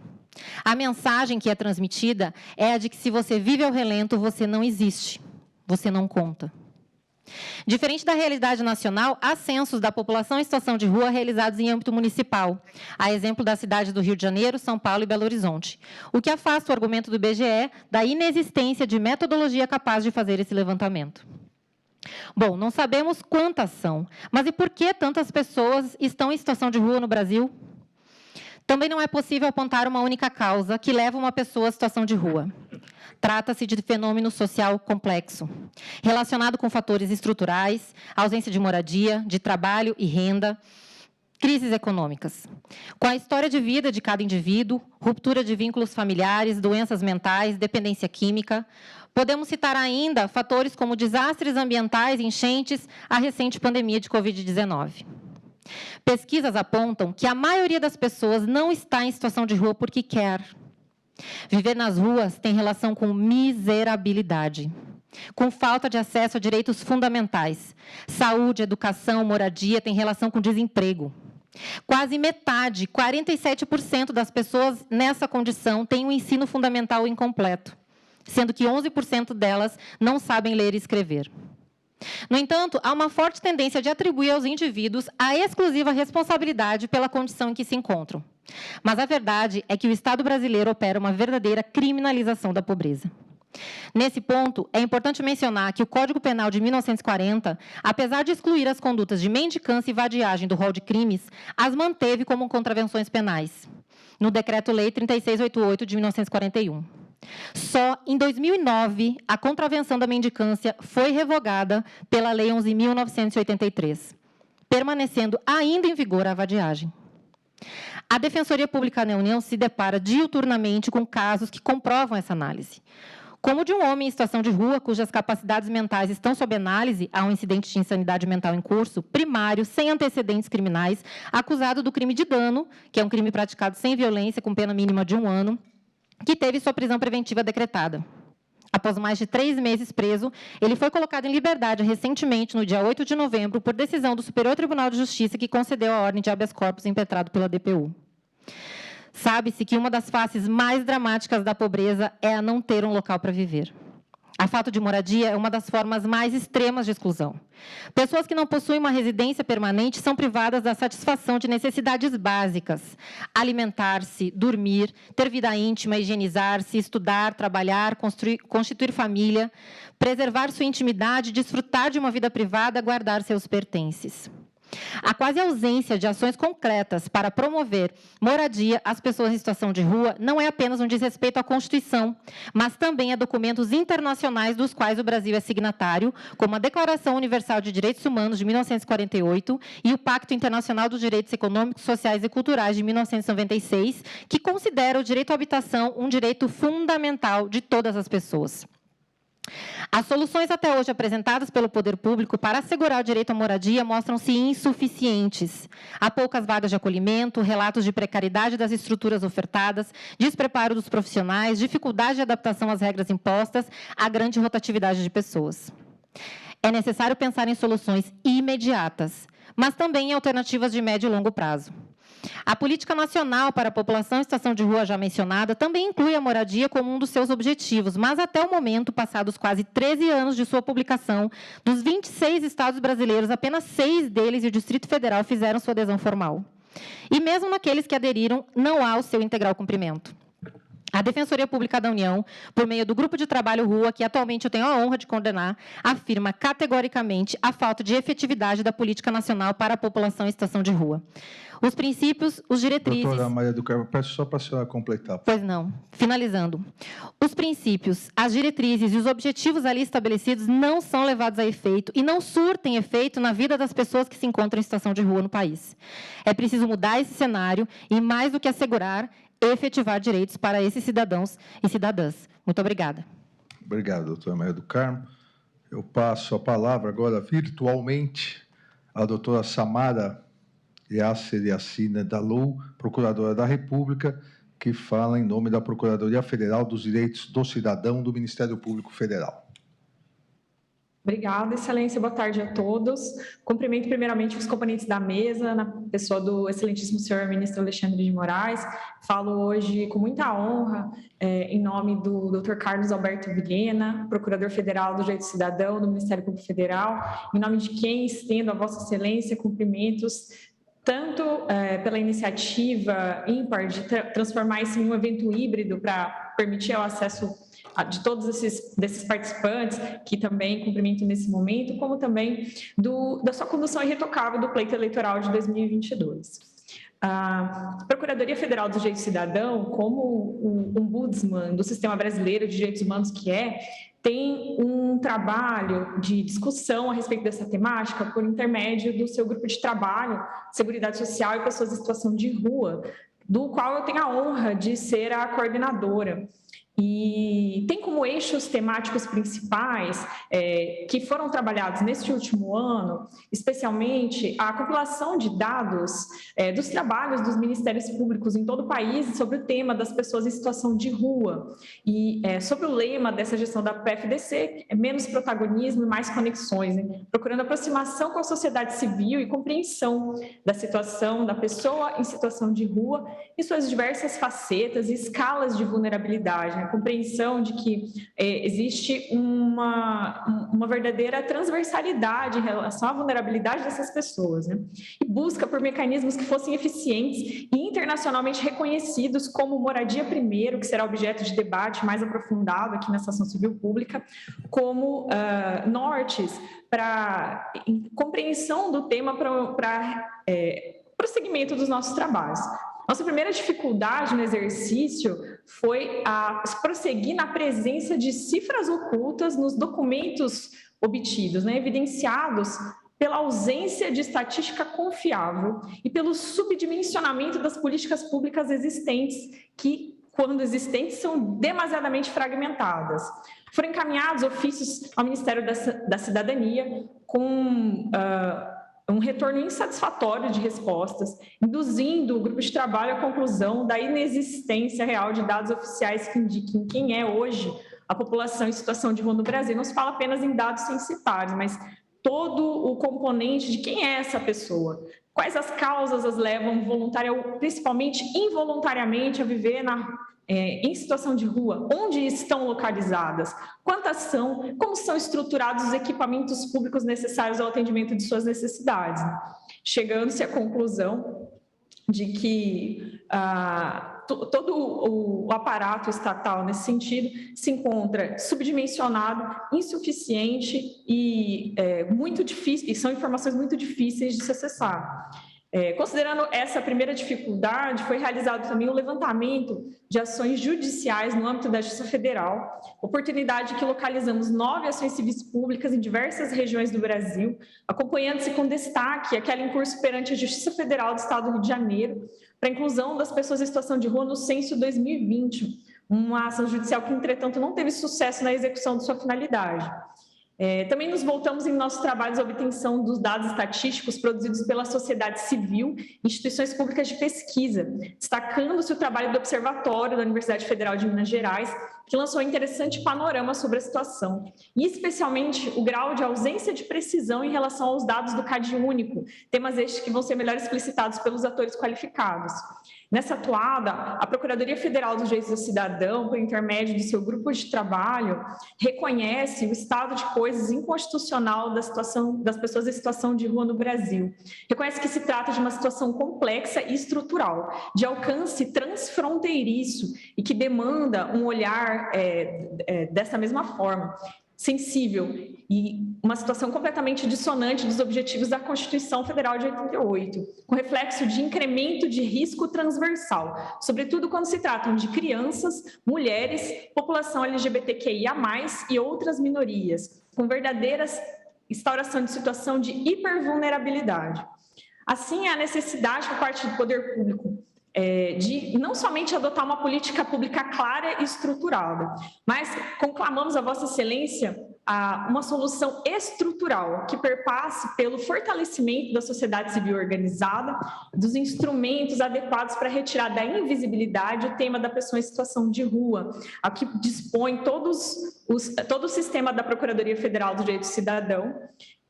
A mensagem que é transmitida é a de que se você vive ao relento, você não existe, você não conta. Diferente da realidade nacional, há censos da população em situação de rua realizados em âmbito municipal, a exemplo das cidades do Rio de Janeiro, São Paulo e Belo Horizonte, o que afasta o argumento do IBGE da inexistência de metodologia capaz de fazer esse levantamento. Bom, não sabemos quantas são, mas e por que tantas pessoas estão em situação de rua no Brasil? Também não é possível apontar uma única causa que leva uma pessoa à situação de rua. Trata-se de fenômeno social complexo, relacionado com fatores estruturais, ausência de moradia, de trabalho e renda, crises econômicas. Com a história de vida de cada indivíduo, ruptura de vínculos familiares, doenças mentais, dependência química, podemos citar ainda fatores como desastres ambientais, enchentes, a recente pandemia de Covid-19. Pesquisas apontam que a maioria das pessoas não está em situação de rua porque quer. Viver nas ruas tem relação com miserabilidade, com falta de acesso a direitos fundamentais. Saúde, educação, moradia tem relação com desemprego. Quase metade, 47% das pessoas nessa condição têm um ensino fundamental incompleto, sendo que 11% delas não sabem ler e escrever. No entanto, há uma forte tendência de atribuir aos indivíduos a exclusiva responsabilidade pela condição em que se encontram. Mas a verdade é que o Estado brasileiro opera uma verdadeira criminalização da pobreza. Nesse ponto, é importante mencionar que o Código Penal de 1940, apesar de excluir as condutas de mendicância e vadiagem do rol de crimes, as manteve como contravenções penais, no Decreto-Lei 3688 de 1941. Só em 2009, a contravenção da mendicância foi revogada pela Lei 11.983, permanecendo ainda em vigor a vadiagem. A Defensoria Pública da União se depara diuturnamente com casos que comprovam essa análise. Como o de um homem em situação de rua, cujas capacidades mentais estão sob análise, há um incidente de insanidade mental em curso, primário, sem antecedentes criminais, acusado do crime de dano, que é um crime praticado sem violência, com pena mínima de 1 ano, que teve sua prisão preventiva decretada. Após mais de 3 meses preso, ele foi colocado em liberdade recentemente, no dia 8 de novembro, por decisão do Superior Tribunal de Justiça, que concedeu a ordem de habeas corpus impetrado pela DPU. Sabe-se que uma das faces mais dramáticas da pobreza é a não ter um local para viver. A falta de moradia é uma das formas mais extremas de exclusão. Pessoas que não possuem uma residência permanente são privadas da satisfação de necessidades básicas: alimentar-se, dormir, ter vida íntima, higienizar-se, estudar, trabalhar, constituir família, preservar sua intimidade, desfrutar de uma vida privada, guardar seus pertences. A quase ausência de ações concretas para promover moradia às pessoas em situação de rua não é apenas um desrespeito à Constituição, mas também a documentos internacionais dos quais o Brasil é signatário, como a Declaração Universal de Direitos Humanos de 1948 e o Pacto Internacional dos Direitos Econômicos, Sociais e Culturais de 1996, que considera o direito à habitação um direito fundamental de todas as pessoas. As soluções até hoje apresentadas pelo poder público para assegurar o direito à moradia mostram-se insuficientes. Há poucas vagas de acolhimento, relatos de precariedade das estruturas ofertadas, despreparo dos profissionais, dificuldade de adaptação às regras impostas, a grande rotatividade de pessoas. É necessário pensar em soluções imediatas, mas também em alternativas de médio e longo prazo. A Política Nacional para a População em Situação de Rua, já mencionada, também inclui a moradia como um dos seus objetivos, mas até o momento, passados quase 13 anos de sua publicação, dos 26 estados brasileiros, apenas 6 deles e o Distrito Federal fizeram sua adesão formal. E mesmo naqueles que aderiram, não há o seu integral cumprimento. A Defensoria Pública da União, por meio do Grupo de Trabalho Rua, que atualmente eu tenho a honra de coordenar, afirma categoricamente a falta de efetividade da política nacional para a população em situação de rua. Os princípios, os diretrizes... Doutora Maria do Carmo, peço só para a senhora completar. Pois não. Finalizando. Os princípios, as diretrizes e os objetivos ali estabelecidos não são levados a efeito e não surtem efeito na vida das pessoas que se encontram em situação de rua no país. É preciso mudar esse cenário e, mais do que assegurar, efetivar direitos para esses cidadãos e cidadãs. Muito obrigada. Obrigado, doutora Maria do Carmo. Eu passo a palavra agora virtualmente à doutora Samara Yasser Yassine Dalou, Procuradora da República, que fala em nome da Procuradoria Federal dos Direitos do Cidadão do Ministério Público Federal. Obrigada, Excelência. Boa tarde a todos. Cumprimento primeiramente os componentes da mesa, na pessoa do excelentíssimo senhor ministro Alexandre de Moraes. Falo hoje com muita honra em nome do Dr. Carlos Alberto Vilhena, Procurador Federal do Direito do Cidadão do Ministério Público Federal, em nome de quem estendo a Vossa Excelência cumprimentos tanto pela iniciativa ímpar de transformar isso em um evento híbrido para permitir o acesso de todos desses participantes, que também cumprimento nesse momento, como também da sua condução irretocável do pleito eleitoral de 2022. A Procuradoria Federal do Direito Cidadão, como o ombudsman do Sistema Brasileiro de Direitos Humanos tem um trabalho de discussão a respeito dessa temática por intermédio do seu grupo de trabalho, Seguridade Social e Pessoas em Situação de Rua, do qual eu tenho a honra de ser a coordenadora. E tem como eixos temáticos principais que foram trabalhados neste último ano, especialmente a compilação de dados dos trabalhos dos ministérios públicos em todo o país sobre o tema das pessoas em situação de rua e sobre o lema dessa gestão da PFDC, menos protagonismo e mais conexões, né? Procurando aproximação com a sociedade civil e compreensão da situação da pessoa em situação de rua e suas diversas facetas e escalas de vulnerabilidade, né? A compreensão de que existe uma verdadeira transversalidade em relação à vulnerabilidade dessas pessoas, né? E busca por mecanismos que fossem eficientes e internacionalmente reconhecidos como moradia primeiro, que será objeto de debate mais aprofundado aqui nessa ação civil pública, como nortes para compreensão do tema para prosseguimento dos nossos trabalhos. Nossa primeira dificuldade no exercício foi prosseguir na presença de cifras ocultas nos documentos obtidos, né, evidenciados pela ausência de estatística confiável e pelo subdimensionamento das políticas públicas existentes, que, quando existentes, são demasiadamente fragmentadas. Foram encaminhados ofícios ao Ministério da Cidadania com um retorno insatisfatório de respostas, induzindo o grupo de trabalho à conclusão da inexistência real de dados oficiais que indiquem quem é hoje a população em situação de rua no Brasil. Não se fala apenas em dados censitários, mas todo o componente de quem é essa pessoa, quais as causas as levam principalmente involuntariamente a viver em situação de rua, onde estão localizadas, quantas são, como são estruturados os equipamentos públicos necessários ao atendimento de suas necessidades, chegando-se à conclusão de que todo o aparato estatal nesse sentido se encontra subdimensionado, insuficiente e muito difícil, e são informações muito difíceis de se acessar. Considerando essa primeira dificuldade, foi realizado também o levantamento de ações judiciais no âmbito da Justiça Federal, oportunidade que localizamos 9 ações civis públicas em diversas regiões do Brasil, acompanhando-se com destaque aquela em curso perante a Justiça Federal do Estado do Rio de Janeiro, para a inclusão das pessoas em situação de rua no censo 2020, uma ação judicial que, entretanto, não teve sucesso na execução de sua finalidade. Também nos voltamos em nossos trabalhos à obtenção dos dados estatísticos produzidos pela sociedade civil e instituições públicas de pesquisa, destacando-se o trabalho do Observatório da Universidade Federal de Minas Gerais, que lançou um interessante panorama sobre a situação, e especialmente o grau de ausência de precisão em relação aos dados do CadÚnico, temas estes que vão ser melhor explicitados pelos atores qualificados. Nessa atuada, a Procuradoria Federal dos Direitos do Cidadão, por intermédio do seu grupo de trabalho, reconhece o estado de coisas inconstitucional das pessoas em situação de rua no Brasil. Reconhece que se trata de uma situação complexa e estrutural, de alcance transfronteiriço e que demanda um olhar dessa mesma forma, sensível, e uma situação completamente dissonante dos objetivos da Constituição Federal de 88, com reflexo de incremento de risco transversal, sobretudo quando se tratam de crianças, mulheres, população LGBTQIA+, e outras minorias, com verdadeiras instauração de situação de hipervulnerabilidade. Assim, há necessidade por parte do poder público de não somente adotar uma política pública clara e estruturada, mas conclamamos a Vossa Excelência uma solução estrutural que perpasse pelo fortalecimento da sociedade civil organizada, dos instrumentos adequados para retirar da invisibilidade o tema da pessoa em situação de rua, a que dispõe todo o sistema da Procuradoria Federal dos Direitos do Cidadão,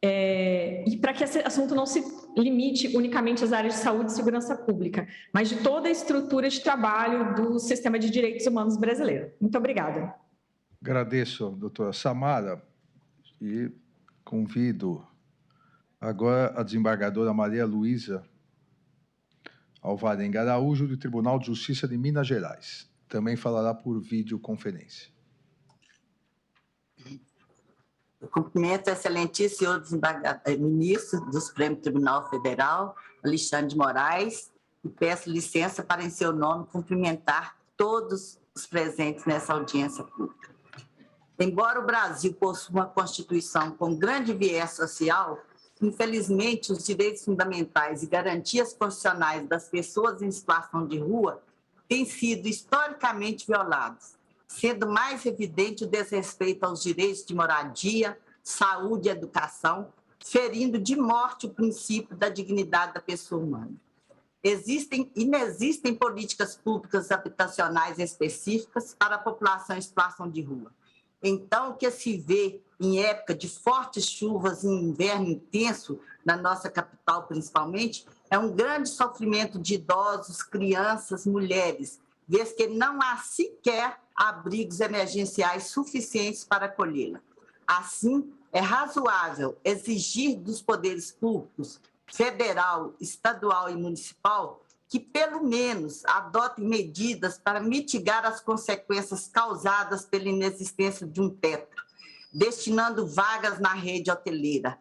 e para que esse assunto não se limite unicamente às áreas de saúde e segurança pública, mas de toda a estrutura de trabalho do sistema de direitos humanos brasileiro. Muito obrigada. Agradeço, doutora Samara, e convido agora a desembargadora Maria Luísa Alvarenga Araújo, do Tribunal de Justiça de Minas Gerais. Também falará por videoconferência. Eu cumprimento o excelentíssimo senhor ministro do Supremo Tribunal Federal, Alexandre de Moraes, e peço licença para, em seu nome, cumprimentar todos os presentes nessa audiência pública. Embora o Brasil possua uma Constituição com grande viés social, infelizmente os direitos fundamentais e garantias constitucionais das pessoas em situação de rua têm sido historicamente violados, sendo mais evidente o desrespeito aos direitos de moradia, saúde e educação, ferindo de morte o princípio da dignidade da pessoa humana. Inexistem políticas públicas habitacionais específicas para a população em situação de rua. Então, o que se vê em época de fortes chuvas e inverno intenso, na nossa capital principalmente, é um grande sofrimento de idosos, crianças, mulheres, vez que não há sequer abrigos emergenciais suficientes para acolhê-la. Assim, é razoável exigir dos poderes públicos, federal, estadual e municipal, que pelo menos adotem medidas para mitigar as consequências causadas pela inexistência de um teto, destinando vagas na rede hoteleira,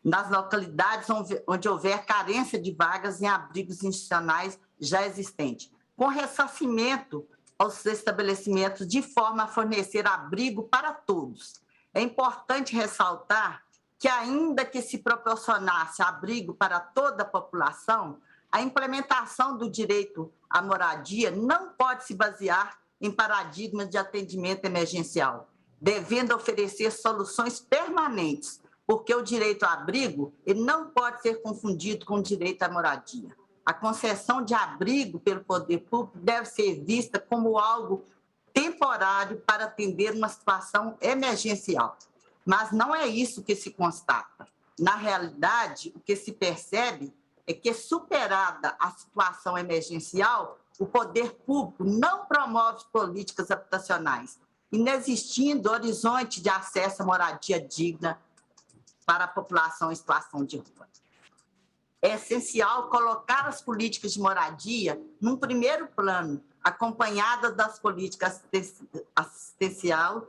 nas localidades onde houver carência de vagas em abrigos institucionais já existentes, com ressarcimento aos estabelecimentos de forma a fornecer abrigo para todos. É importante ressaltar que, ainda que se proporcionasse abrigo para toda a população, a implementação do direito à moradia não pode se basear em paradigmas de atendimento emergencial, devendo oferecer soluções permanentes, porque o direito ao abrigo ele não pode ser confundido com o direito à moradia. A concessão de abrigo pelo poder público deve ser vista como algo temporário para atender uma situação emergencial. Mas não é isso que se constata. Na realidade, o que se percebe é que, superada a situação emergencial, o poder público não promove políticas habitacionais, inexistindo horizonte de acesso à moradia digna para a população em situação de rua. É essencial colocar as políticas de moradia num primeiro plano, acompanhadas das políticas assistenciais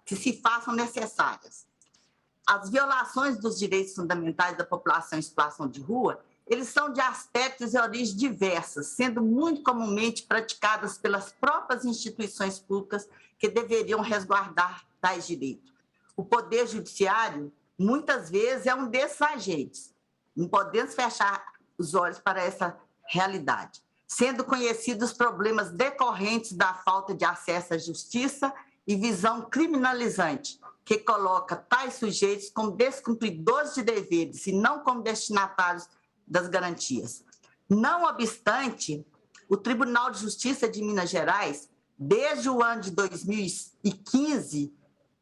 que se façam necessárias. As violações dos direitos fundamentais da população em situação de rua, eles são de aspectos e origens diversas, sendo muito comumente praticadas pelas próprias instituições públicas que deveriam resguardar tais direitos. O Poder Judiciário, muitas vezes, é um desses agentes. Não podemos fechar os olhos para essa realidade, sendo conhecidos os problemas decorrentes da falta de acesso à justiça e visão criminalizante, que coloca tais sujeitos como descumpridores de deveres e não como destinatários das garantias. Não obstante, o Tribunal de Justiça de Minas Gerais, desde o ano de 2015,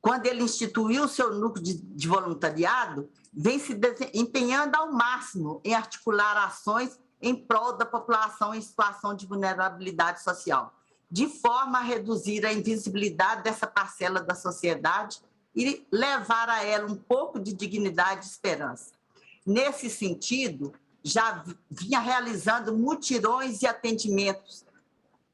quando ele instituiu o seu núcleo de voluntariado, vem se empenhando ao máximo em articular ações em prol da população em situação de vulnerabilidade social, de forma a reduzir a invisibilidade dessa parcela da sociedade e levar a ela um pouco de dignidade e esperança. Nesse sentido, já vinha realizando mutirões e atendimentos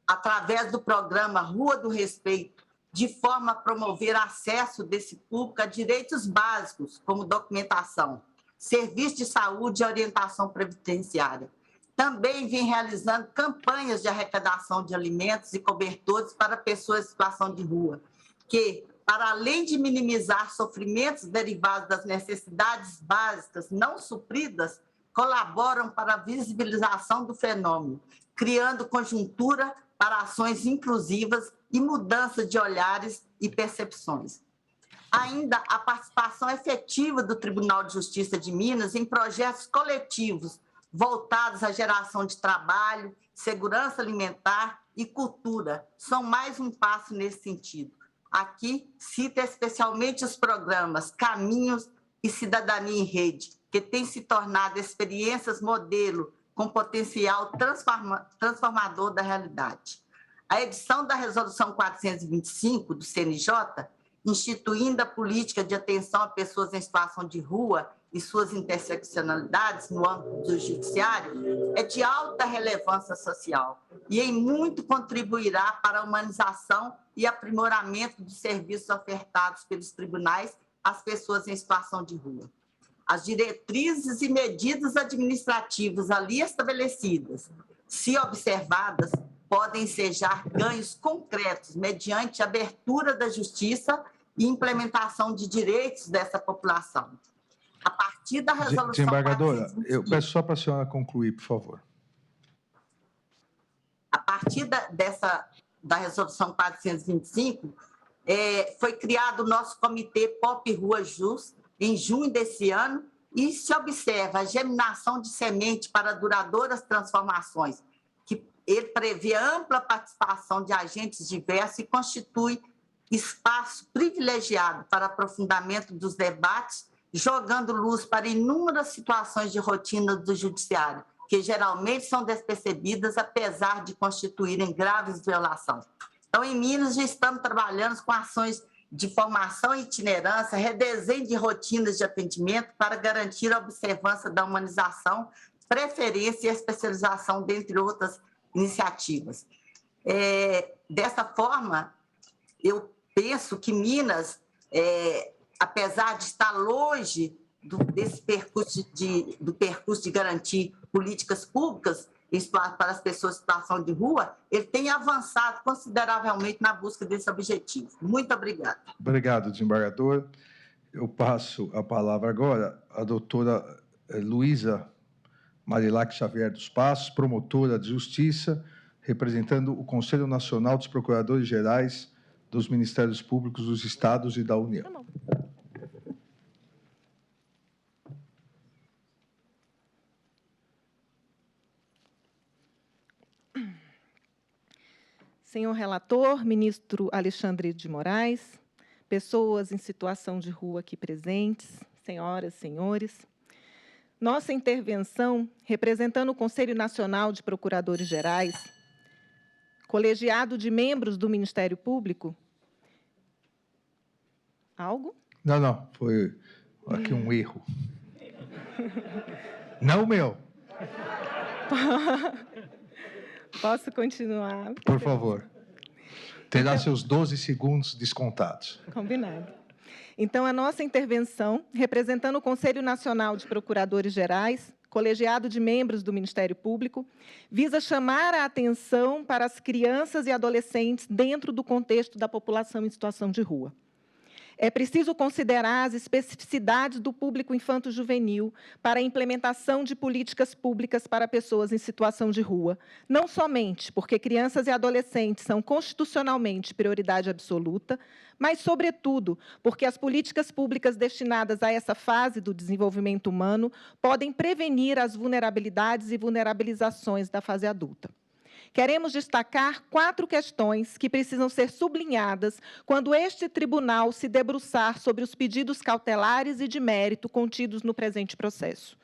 através do programa Rua do Respeito, de forma a promover acesso desse público a direitos básicos, como documentação, serviço de saúde e orientação previdenciária. Também vem realizando campanhas de arrecadação de alimentos e cobertores para pessoas em situação de rua, que, para além de minimizar sofrimentos derivados das necessidades básicas não supridas, colaboram para a visibilização do fenômeno, criando conjuntura para ações inclusivas e mudança de olhares e percepções. Ainda a participação efetiva do Tribunal de Justiça de Minas em projetos coletivos voltados à geração de trabalho, segurança alimentar e cultura são mais um passo nesse sentido. Aqui cita especialmente os programas Caminhos e Cidadania em Rede, que têm se tornado experiências modelo com potencial transformador da realidade. A edição da Resolução 425 do CNJ, instituindo a política de atenção a pessoas em situação de rua e suas interseccionalidades no âmbito do judiciário, é de alta relevância social e em muito contribuirá para a humanização e aprimoramento dos serviços ofertados pelos tribunais às pessoas em situação de rua. As diretrizes e medidas administrativas ali estabelecidas, se observadas, podem ensejar ganhos concretos mediante a abertura da justiça e implementação de direitos dessa população. A partir da resolução... Desembargadora, eu peço só para a senhora concluir, por favor. A partir da resolução 425, foi criado o nosso comitê Pop Rua Jus, em junho desse ano, e se observa a germinação de semente para duradouras transformações, que ele prevê ampla participação de agentes diversos e constitui espaço privilegiado para aprofundamento dos debates, jogando luz para inúmeras situações de rotina do judiciário, que geralmente são despercebidas, apesar de constituírem graves violações. Então, em Minas, já estamos trabalhando com ações de formação e itinerância, redesenho de rotinas de atendimento para garantir a observância da humanização, preferência e especialização, dentre outras iniciativas. Dessa forma, eu penso que Minas, apesar de estar longe desse percurso de garantir políticas públicas para as pessoas em situação de rua, ele tem avançado consideravelmente na busca desse objetivo. Muito obrigada. Obrigado, desembargador. Eu passo a palavra agora à doutora Luísa Marilac Xavier dos Passos, promotora de justiça, representando o Conselho Nacional dos Procuradores Gerais dos Ministérios Públicos dos Estados e da União. Senhor relator, ministro Alexandre de Moraes, pessoas em situação de rua aqui presentes, senhoras, senhores, nossa intervenção, representando o Conselho Nacional de Procuradores Gerais, colegiado de membros do Ministério Público... Algo? Não, foi aqui um erro. Não meu. Posso continuar? Por favor. Terá seus 12 segundos descontados. Combinado. Então, a nossa intervenção, representando o Conselho Nacional de Procuradores Gerais, colegiado de membros do Ministério Público, visa chamar a atenção para as crianças e adolescentes dentro do contexto da população em situação de rua. É preciso considerar as especificidades do público infanto-juvenil para a implementação de políticas públicas para pessoas em situação de rua, não somente porque crianças e adolescentes são constitucionalmente prioridade absoluta, mas, sobretudo, porque as políticas públicas destinadas a essa fase do desenvolvimento humano podem prevenir as vulnerabilidades e vulnerabilizações da fase adulta. Queremos destacar 4 questões que precisam ser sublinhadas quando este tribunal se debruçar sobre os pedidos cautelares e de mérito contidos no presente processo.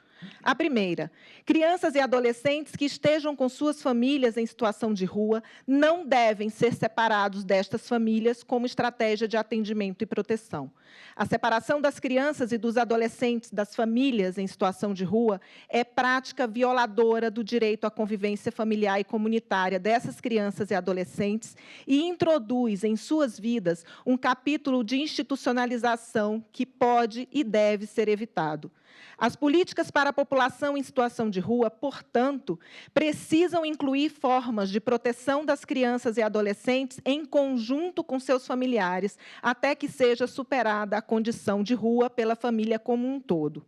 A primeira, crianças e adolescentes que estejam com suas famílias em situação de rua não devem ser separados destas famílias como estratégia de atendimento e proteção. A separação das crianças e dos adolescentes das famílias em situação de rua é prática violadora do direito à convivência familiar e comunitária dessas crianças e adolescentes e introduz em suas vidas um capítulo de institucionalização que pode e deve ser evitado. As políticas para a população em situação de rua, portanto, precisam incluir formas de proteção das crianças e adolescentes em conjunto com seus familiares, até que seja superada a condição de rua pela família como um todo.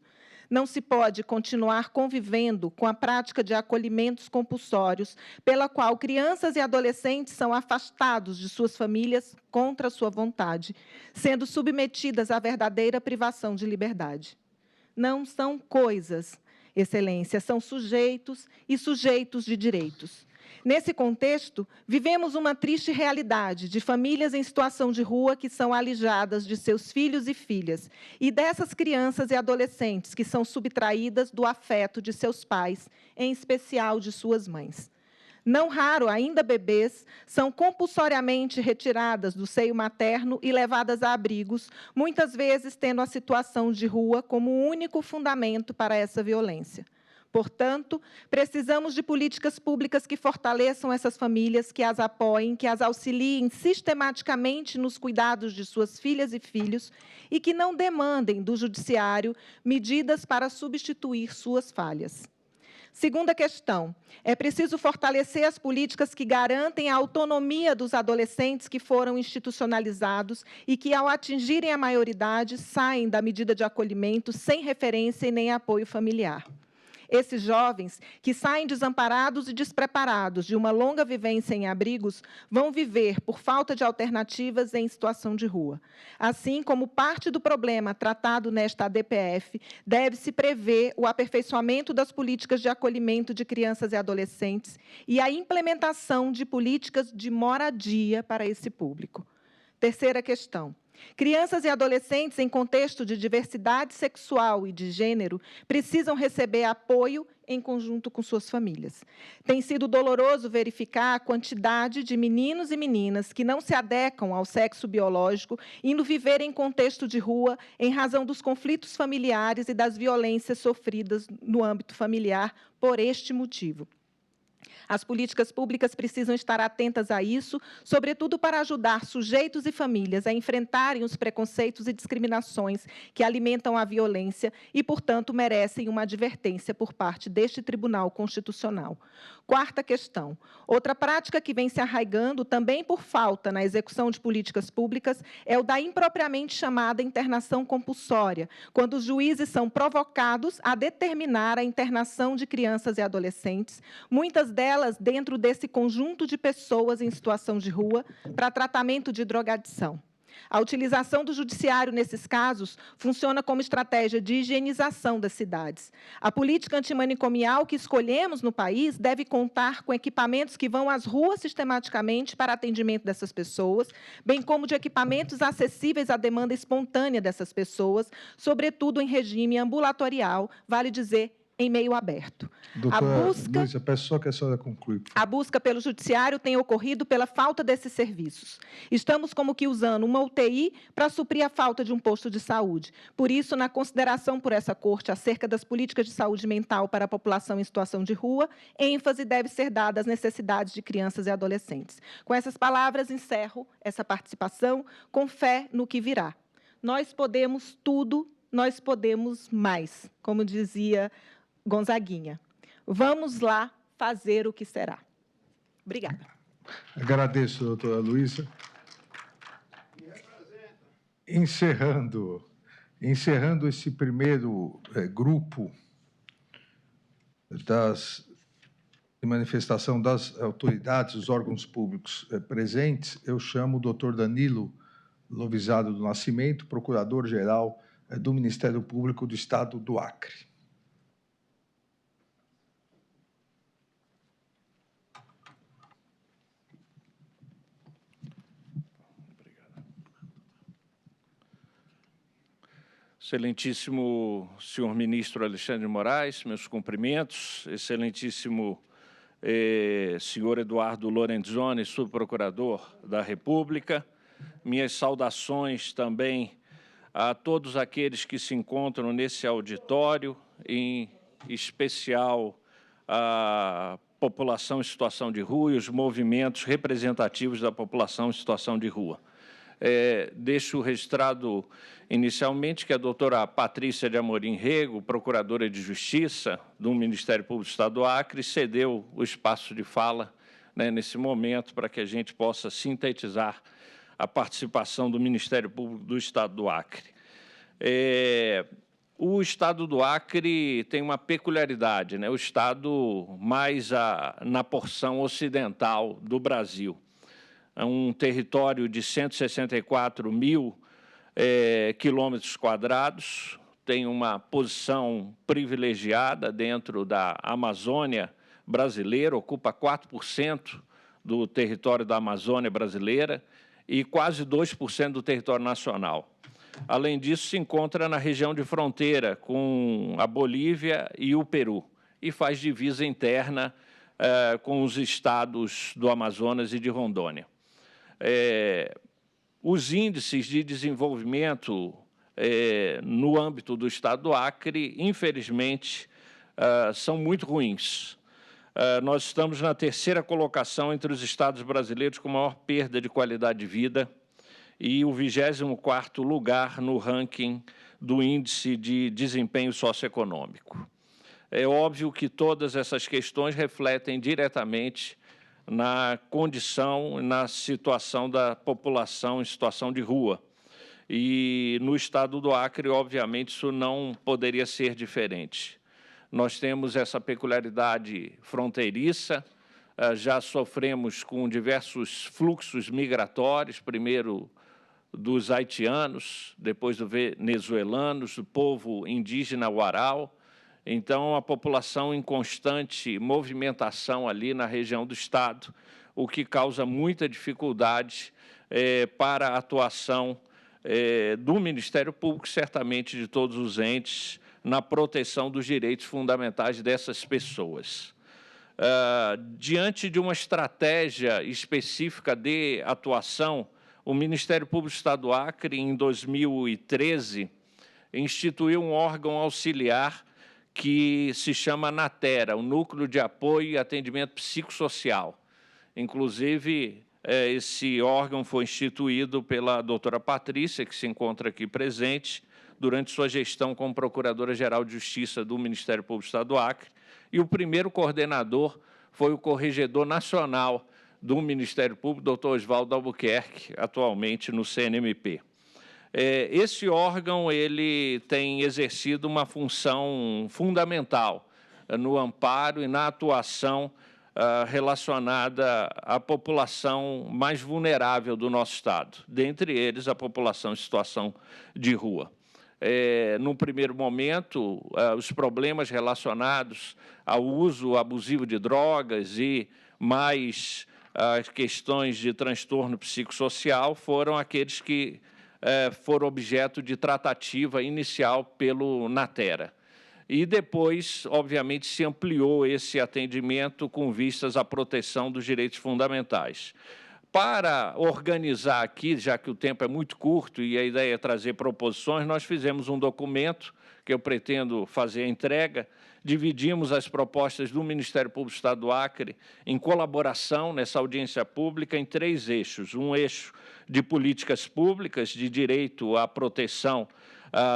Não se pode continuar convivendo com a prática de acolhimentos compulsórios, pela qual crianças e adolescentes são afastados de suas famílias contra sua vontade, sendo submetidas à verdadeira privação de liberdade. Não são coisas, Excelência, são sujeitos e sujeitos de direitos. Nesse contexto, vivemos uma triste realidade de famílias em situação de rua que são alijadas de seus filhos e filhas, e dessas crianças e adolescentes que são subtraídas do afeto de seus pais, em especial de suas mães. Não raro, ainda bebês, são compulsoriamente retiradas do seio materno e levadas a abrigos, muitas vezes tendo a situação de rua como único fundamento para essa violência. Portanto, precisamos de políticas públicas que fortaleçam essas famílias, que as apoiem, que as auxiliem sistematicamente nos cuidados de suas filhas e filhos e que não demandem do judiciário medidas para substituir suas falhas. Segunda questão, é preciso fortalecer as políticas que garantem a autonomia dos adolescentes que foram institucionalizados e que, ao atingirem a maioridade, saem da medida de acolhimento sem referência e nem apoio familiar. Esses jovens, que saem desamparados e despreparados de uma longa vivência em abrigos, vão viver, por falta de alternativas, em situação de rua. Assim como parte do problema tratado nesta ADPF, deve-se prever o aperfeiçoamento das políticas de acolhimento de crianças e adolescentes e a implementação de políticas de moradia para esse público. Terceira questão. Crianças e adolescentes em contexto de diversidade sexual e de gênero precisam receber apoio em conjunto com suas famílias. Tem sido doloroso verificar a quantidade de meninos e meninas que não se adequam ao sexo biológico, indo viver em contexto de rua em razão dos conflitos familiares e das violências sofridas no âmbito familiar por este motivo. As políticas públicas precisam estar atentas a isso, sobretudo para ajudar sujeitos e famílias a enfrentarem os preconceitos e discriminações que alimentam a violência e, portanto, merecem uma advertência por parte deste Tribunal Constitucional. Quarta questão. Outra prática que vem se arraigando, também por falta na execução de políticas públicas, é o da impropriamente chamada internação compulsória, quando os juízes são provocados a determinar a internação de crianças e adolescentes, muitas delas dentro desse conjunto de pessoas em situação de rua, para tratamento de drogadição. A utilização do judiciário nesses casos funciona como estratégia de higienização das cidades. A política antimanicomial que escolhemos no país deve contar com equipamentos que vão às ruas sistematicamente para atendimento dessas pessoas, bem como de equipamentos acessíveis à demanda espontânea dessas pessoas, sobretudo em regime ambulatorial, vale dizer, em meio aberto. Doutora Luísa, peço só que a senhora conclua. A busca pelo judiciário tem ocorrido pela falta desses serviços. Estamos como que usando uma UTI para suprir a falta de um posto de saúde. Por isso, na consideração por essa Corte acerca das políticas de saúde mental para a população em situação de rua, ênfase deve ser dada às necessidades de crianças e adolescentes. Com essas palavras, encerro essa participação com fé no que virá. Nós podemos tudo, nós podemos mais, como dizia Gonzaguinha. Vamos lá fazer o que será. Obrigada. Agradeço, doutora Luísa. Encerrando esse primeiro grupo de manifestação das autoridades, dos órgãos públicos presentes, eu chamo o doutor Danilo Lovisado do Nascimento, procurador-geral do Ministério Público do Estado do Acre. Excelentíssimo senhor ministro Alexandre de Moraes, meus cumprimentos. Excelentíssimo senhor Eduardo Lorenzoni, subprocurador da República. Minhas saudações também a todos aqueles que se encontram nesse auditório, em especial a população em situação de rua e os movimentos representativos da população em situação de rua. Deixo registrado inicialmente que a doutora Patrícia de Amorim Rego, procuradora de Justiça do Ministério Público do Estado do Acre, cedeu o espaço de fala, nesse momento, para que a gente possa sintetizar a participação do Ministério Público do Estado do Acre. O Estado do Acre tem uma peculiaridade, o Estado mais na porção ocidental do Brasil. É um território de 164 mil quilômetros quadrados, tem uma posição privilegiada dentro da Amazônia brasileira, ocupa 4% do território da Amazônia brasileira e quase 2% do território nacional. Além disso, se encontra na região de fronteira com a Bolívia e o Peru e faz divisa interna com os estados do Amazonas e de Rondônia. Os índices de desenvolvimento no âmbito do Estado do Acre, infelizmente, são muito ruins. Nós estamos na terceira colocação entre os estados brasileiros com maior perda de qualidade de vida e o 24º lugar no ranking do Índice de Desempenho Socioeconômico. É óbvio que todas essas questões refletem diretamente na condição, na situação da população em situação de rua. E no Estado do Acre, obviamente, isso não poderia ser diferente. Nós temos essa peculiaridade fronteiriça, já sofremos com diversos fluxos migratórios, primeiro dos haitianos, depois dos venezuelanos, do povo indígena Uarau. Então, a população em constante movimentação ali na região do Estado, o que causa muita dificuldade para a atuação do Ministério Público, certamente de todos os entes, na proteção dos direitos fundamentais dessas pessoas. Diante de uma estratégia específica de atuação, o Ministério Público do Estado do Acre, em 2013, instituiu um órgão auxiliar que se chama NATERA, o Núcleo de Apoio e Atendimento Psicossocial. Inclusive, esse órgão foi instituído pela doutora Patrícia, que se encontra aqui presente, durante sua gestão como Procuradora-Geral de Justiça do Ministério Público do Estado do Acre, e o primeiro coordenador foi o Corregedor Nacional do Ministério Público, doutor Oswaldo Albuquerque, atualmente no CNMP. Esse órgão ele tem exercido uma função fundamental no amparo e na atuação relacionada à população mais vulnerável do nosso Estado, dentre eles a população em situação de rua. No primeiro momento, os problemas relacionados ao uso abusivo de drogas e mais as questões de transtorno psicossocial foram aqueles que foram objeto de tratativa inicial pelo NATERA. E depois, obviamente, se ampliou esse atendimento com vistas à proteção dos direitos fundamentais. Para organizar aqui, já que o tempo é muito curto e a ideia é trazer proposições, nós fizemos um documento que eu pretendo fazer a entrega. Dividimos as propostas do Ministério Público do Estado do Acre em colaboração nessa audiência pública em 3 eixos. Um eixo de políticas públicas de direito à proteção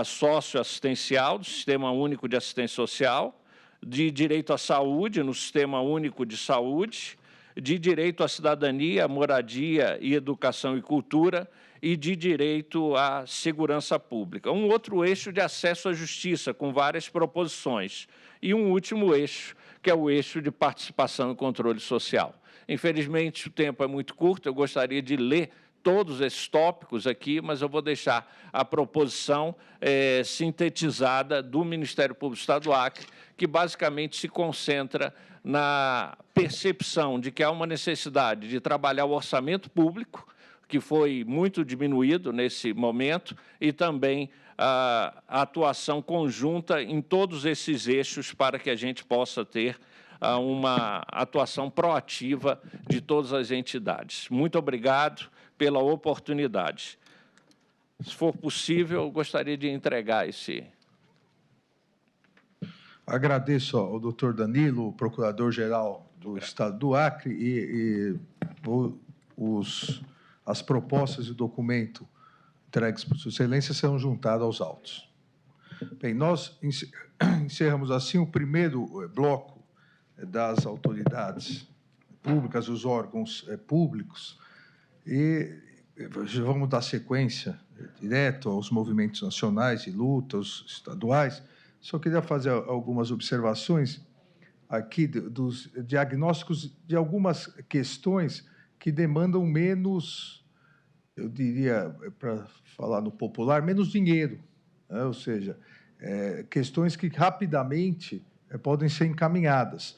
socioassistencial do Sistema Único de Assistência Social, de direito à saúde no Sistema Único de Saúde, de direito à cidadania, moradia e educação e cultura e de direito à segurança pública. Um outro eixo de acesso à justiça, com várias proposições. E um último eixo, que é o eixo de participação e controle social. Infelizmente, o tempo é muito curto, eu gostaria de ler todos esses tópicos aqui, mas eu vou deixar a proposição sintetizada do Ministério Público do Estado do Acre, que basicamente se concentra na percepção de que há uma necessidade de trabalhar o orçamento público, que foi muito diminuído nesse momento, e também a atuação conjunta em todos esses eixos para que a gente possa ter uma atuação proativa de todas as entidades. Muito obrigado pela oportunidade. Se for possível, eu gostaria de entregar esse... Agradeço ao doutor Danilo, procurador-geral do Estado do Acre, as propostas e o documento entregues por Sua Excelência serão juntados aos autos. Bem, nós encerramos assim o primeiro bloco das autoridades públicas, os órgãos públicos, e vamos dar sequência direto aos movimentos nacionais de luta, os estaduais. Só queria fazer algumas observações aqui dos diagnósticos de algumas questões que demandam menos, eu diria, para falar no popular, menos dinheiro, né? Ou seja, questões que rapidamente podem ser encaminhadas.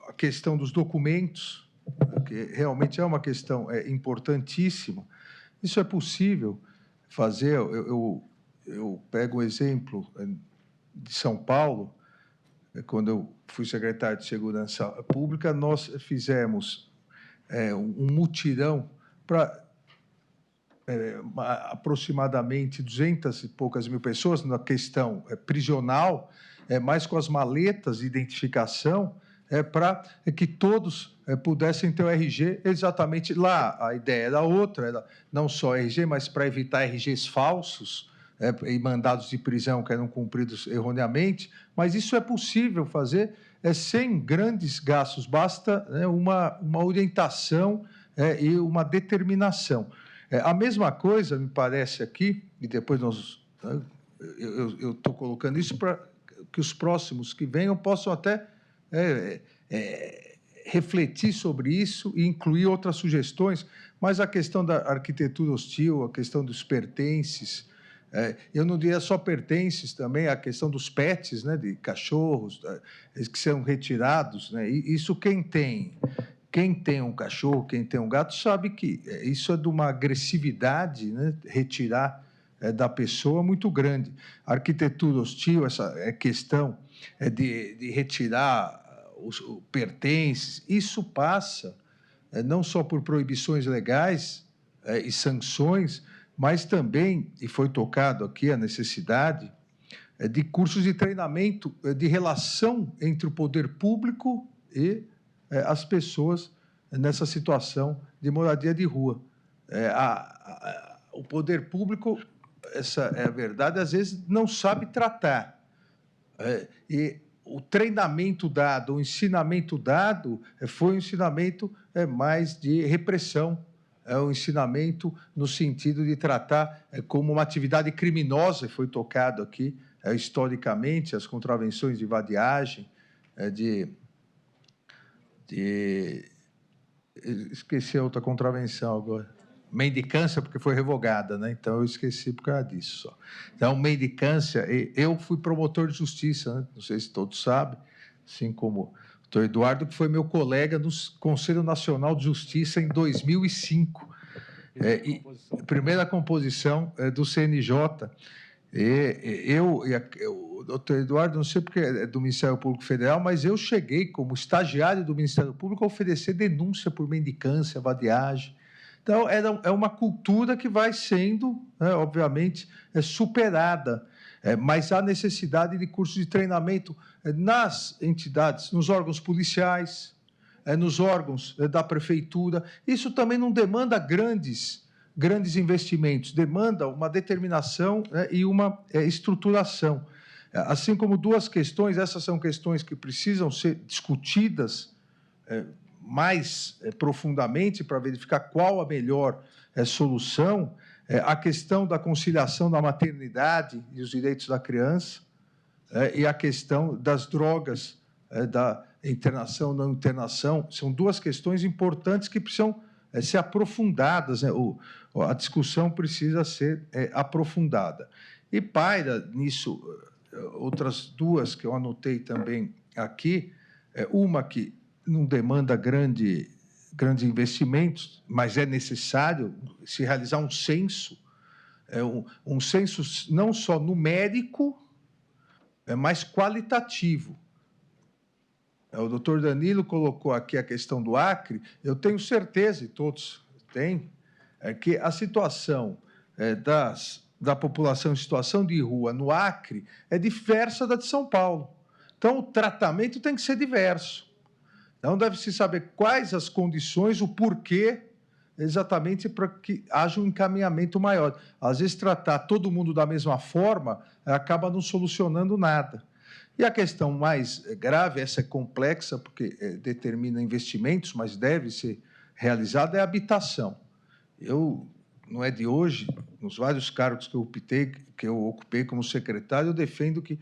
A questão dos documentos, que realmente é uma questão importantíssima. Isso é possível fazer. Eu pego o exemplo de São Paulo, quando eu fui secretário de Segurança Pública, nós fizemos um mutirão para aproximadamente 200 e poucas mil pessoas na questão prisional, mas com as maletas de identificação, para que todos pudessem ter o RG exatamente lá. A ideia era outra, era não só RG, mas para evitar RGs falsos, e mandados de prisão que eram cumpridos erroneamente, mas isso é possível fazer sem grandes gastos, basta uma orientação e uma determinação. A mesma coisa, me parece aqui, e depois eu estou colocando isso para que os próximos que venham possam até refletir sobre isso e incluir outras sugestões, mas a questão da arquitetura hostil, a questão dos pertences, eu não diria só pertences, também a questão dos pets, né, de cachorros, que são retirados, né, e isso quem tem um cachorro, quem tem um gato, sabe que isso é de uma agressividade, né, retirar da pessoa muito grande. A arquitetura hostil, essa questão de retirar os pertences, isso passa não só por proibições legais e sanções, mas também, e foi tocado aqui a necessidade, de cursos de treinamento de relação entre o poder público e as pessoas nessa situação de moradia de rua. O poder público, essa é a verdade, às vezes não sabe tratar. E o treinamento dado, o ensinamento dado, foi um ensinamento mais de repressão, um ensinamento no sentido de tratar como uma atividade criminosa, foi tocado aqui, historicamente, as contravenções de vadiagem, esqueci a outra contravenção agora, mendicância, porque foi revogada, né? Então eu esqueci por causa disso só. Então, mendicância, eu fui promotor de justiça, né? Não sei se todos sabem, assim como o doutor Eduardo, que foi meu colega no Conselho Nacional de Justiça em 2005. Primeira composição do CNJ. O doutor Eduardo, não sei porque é do Ministério Público Federal, mas eu cheguei, como estagiário do Ministério Público, a oferecer denúncia por mendicância, vadiagem. Então, é uma cultura que vai sendo, obviamente, superada, mas há necessidade de cursos de treinamento nas entidades, nos órgãos policiais, nos órgãos da prefeitura. Isso também não demanda grandes investimentos, demanda uma determinação e uma estruturação. Assim como duas questões, essas são questões que precisam ser discutidas mais profundamente para verificar qual a melhor solução, a questão da conciliação da maternidade e os direitos da criança, e a questão das drogas, da internação, não internação, são duas questões importantes que precisam ser aprofundadas, né? A discussão precisa ser aprofundada. E paira nisso outras duas que eu anotei também aqui, uma que não demanda grande grandes investimentos, mas é necessário se realizar um censo, um censo não só numérico, mas qualitativo. O doutor Danilo colocou aqui a questão do Acre. Eu tenho certeza, e todos têm, que a situação da população em situação de rua no Acre é diversa da de São Paulo. Então, o tratamento tem que ser diverso. Então, deve-se saber quais as condições, o porquê, exatamente para que haja um encaminhamento maior. Às vezes, tratar todo mundo da mesma forma acaba não solucionando nada. E a questão mais grave, essa é complexa, porque determina investimentos, mas deve ser realizada, é a habitação. Não é de hoje, nos vários cargos que eu ocupei como secretário, eu defendo que,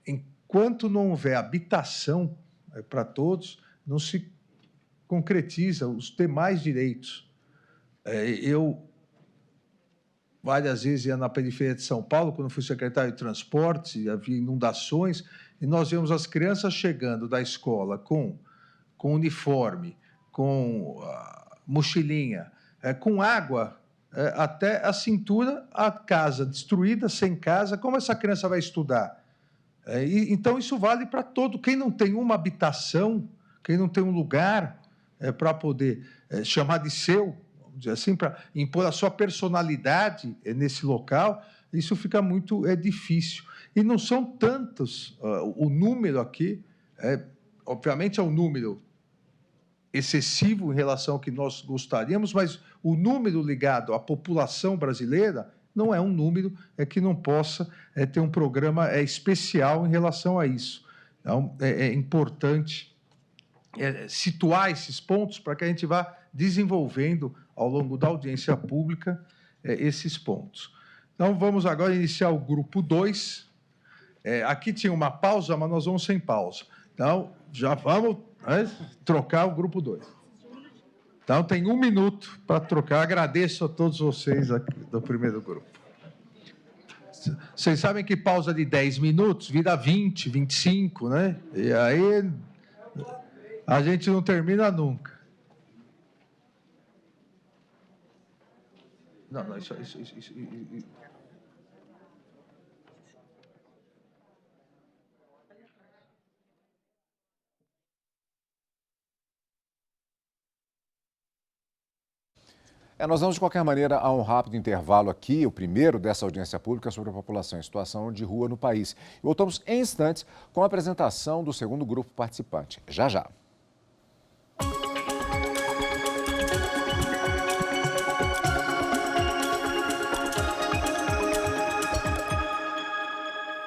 enquanto não houver habitação para todos, não se concretiza os demais direitos. Eu várias vezes ia na periferia de São Paulo, quando fui secretário de Transportes, havia inundações, e nós vemos as crianças chegando da escola com uniforme, com mochilinha, com água até a cintura, a casa destruída, sem casa. Como essa criança vai estudar? Então, isso vale para todo. Quem não tem uma habitação, quem não tem um lugar para poder chamar de seu, dizer assim, para impor a sua personalidade nesse local, isso fica muito difícil. E não são tantos, o número aqui, obviamente é um número excessivo em relação ao que nós gostaríamos, mas o número ligado à população brasileira não é um número que não possa ter um programa especial em relação a isso. Então, é importante situar esses pontos para que a gente vá desenvolvendo ao longo da audiência pública esses pontos. Então, vamos agora iniciar o grupo 2. Aqui tinha uma pausa, mas nós vamos sem pausa. Então, já vamos trocar o grupo 2. Então, tem 1 minuto para trocar. Agradeço a todos vocês aqui do primeiro grupo. Vocês sabem que pausa de 10 minutos vira 20, 25, né? E aí a gente não termina nunca. Não, isso. Nós vamos, de qualquer maneira, a um rápido intervalo aqui, o primeiro dessa audiência pública sobre a população em situação de rua no país. Voltamos em instantes com a apresentação do segundo grupo participante. Já, já.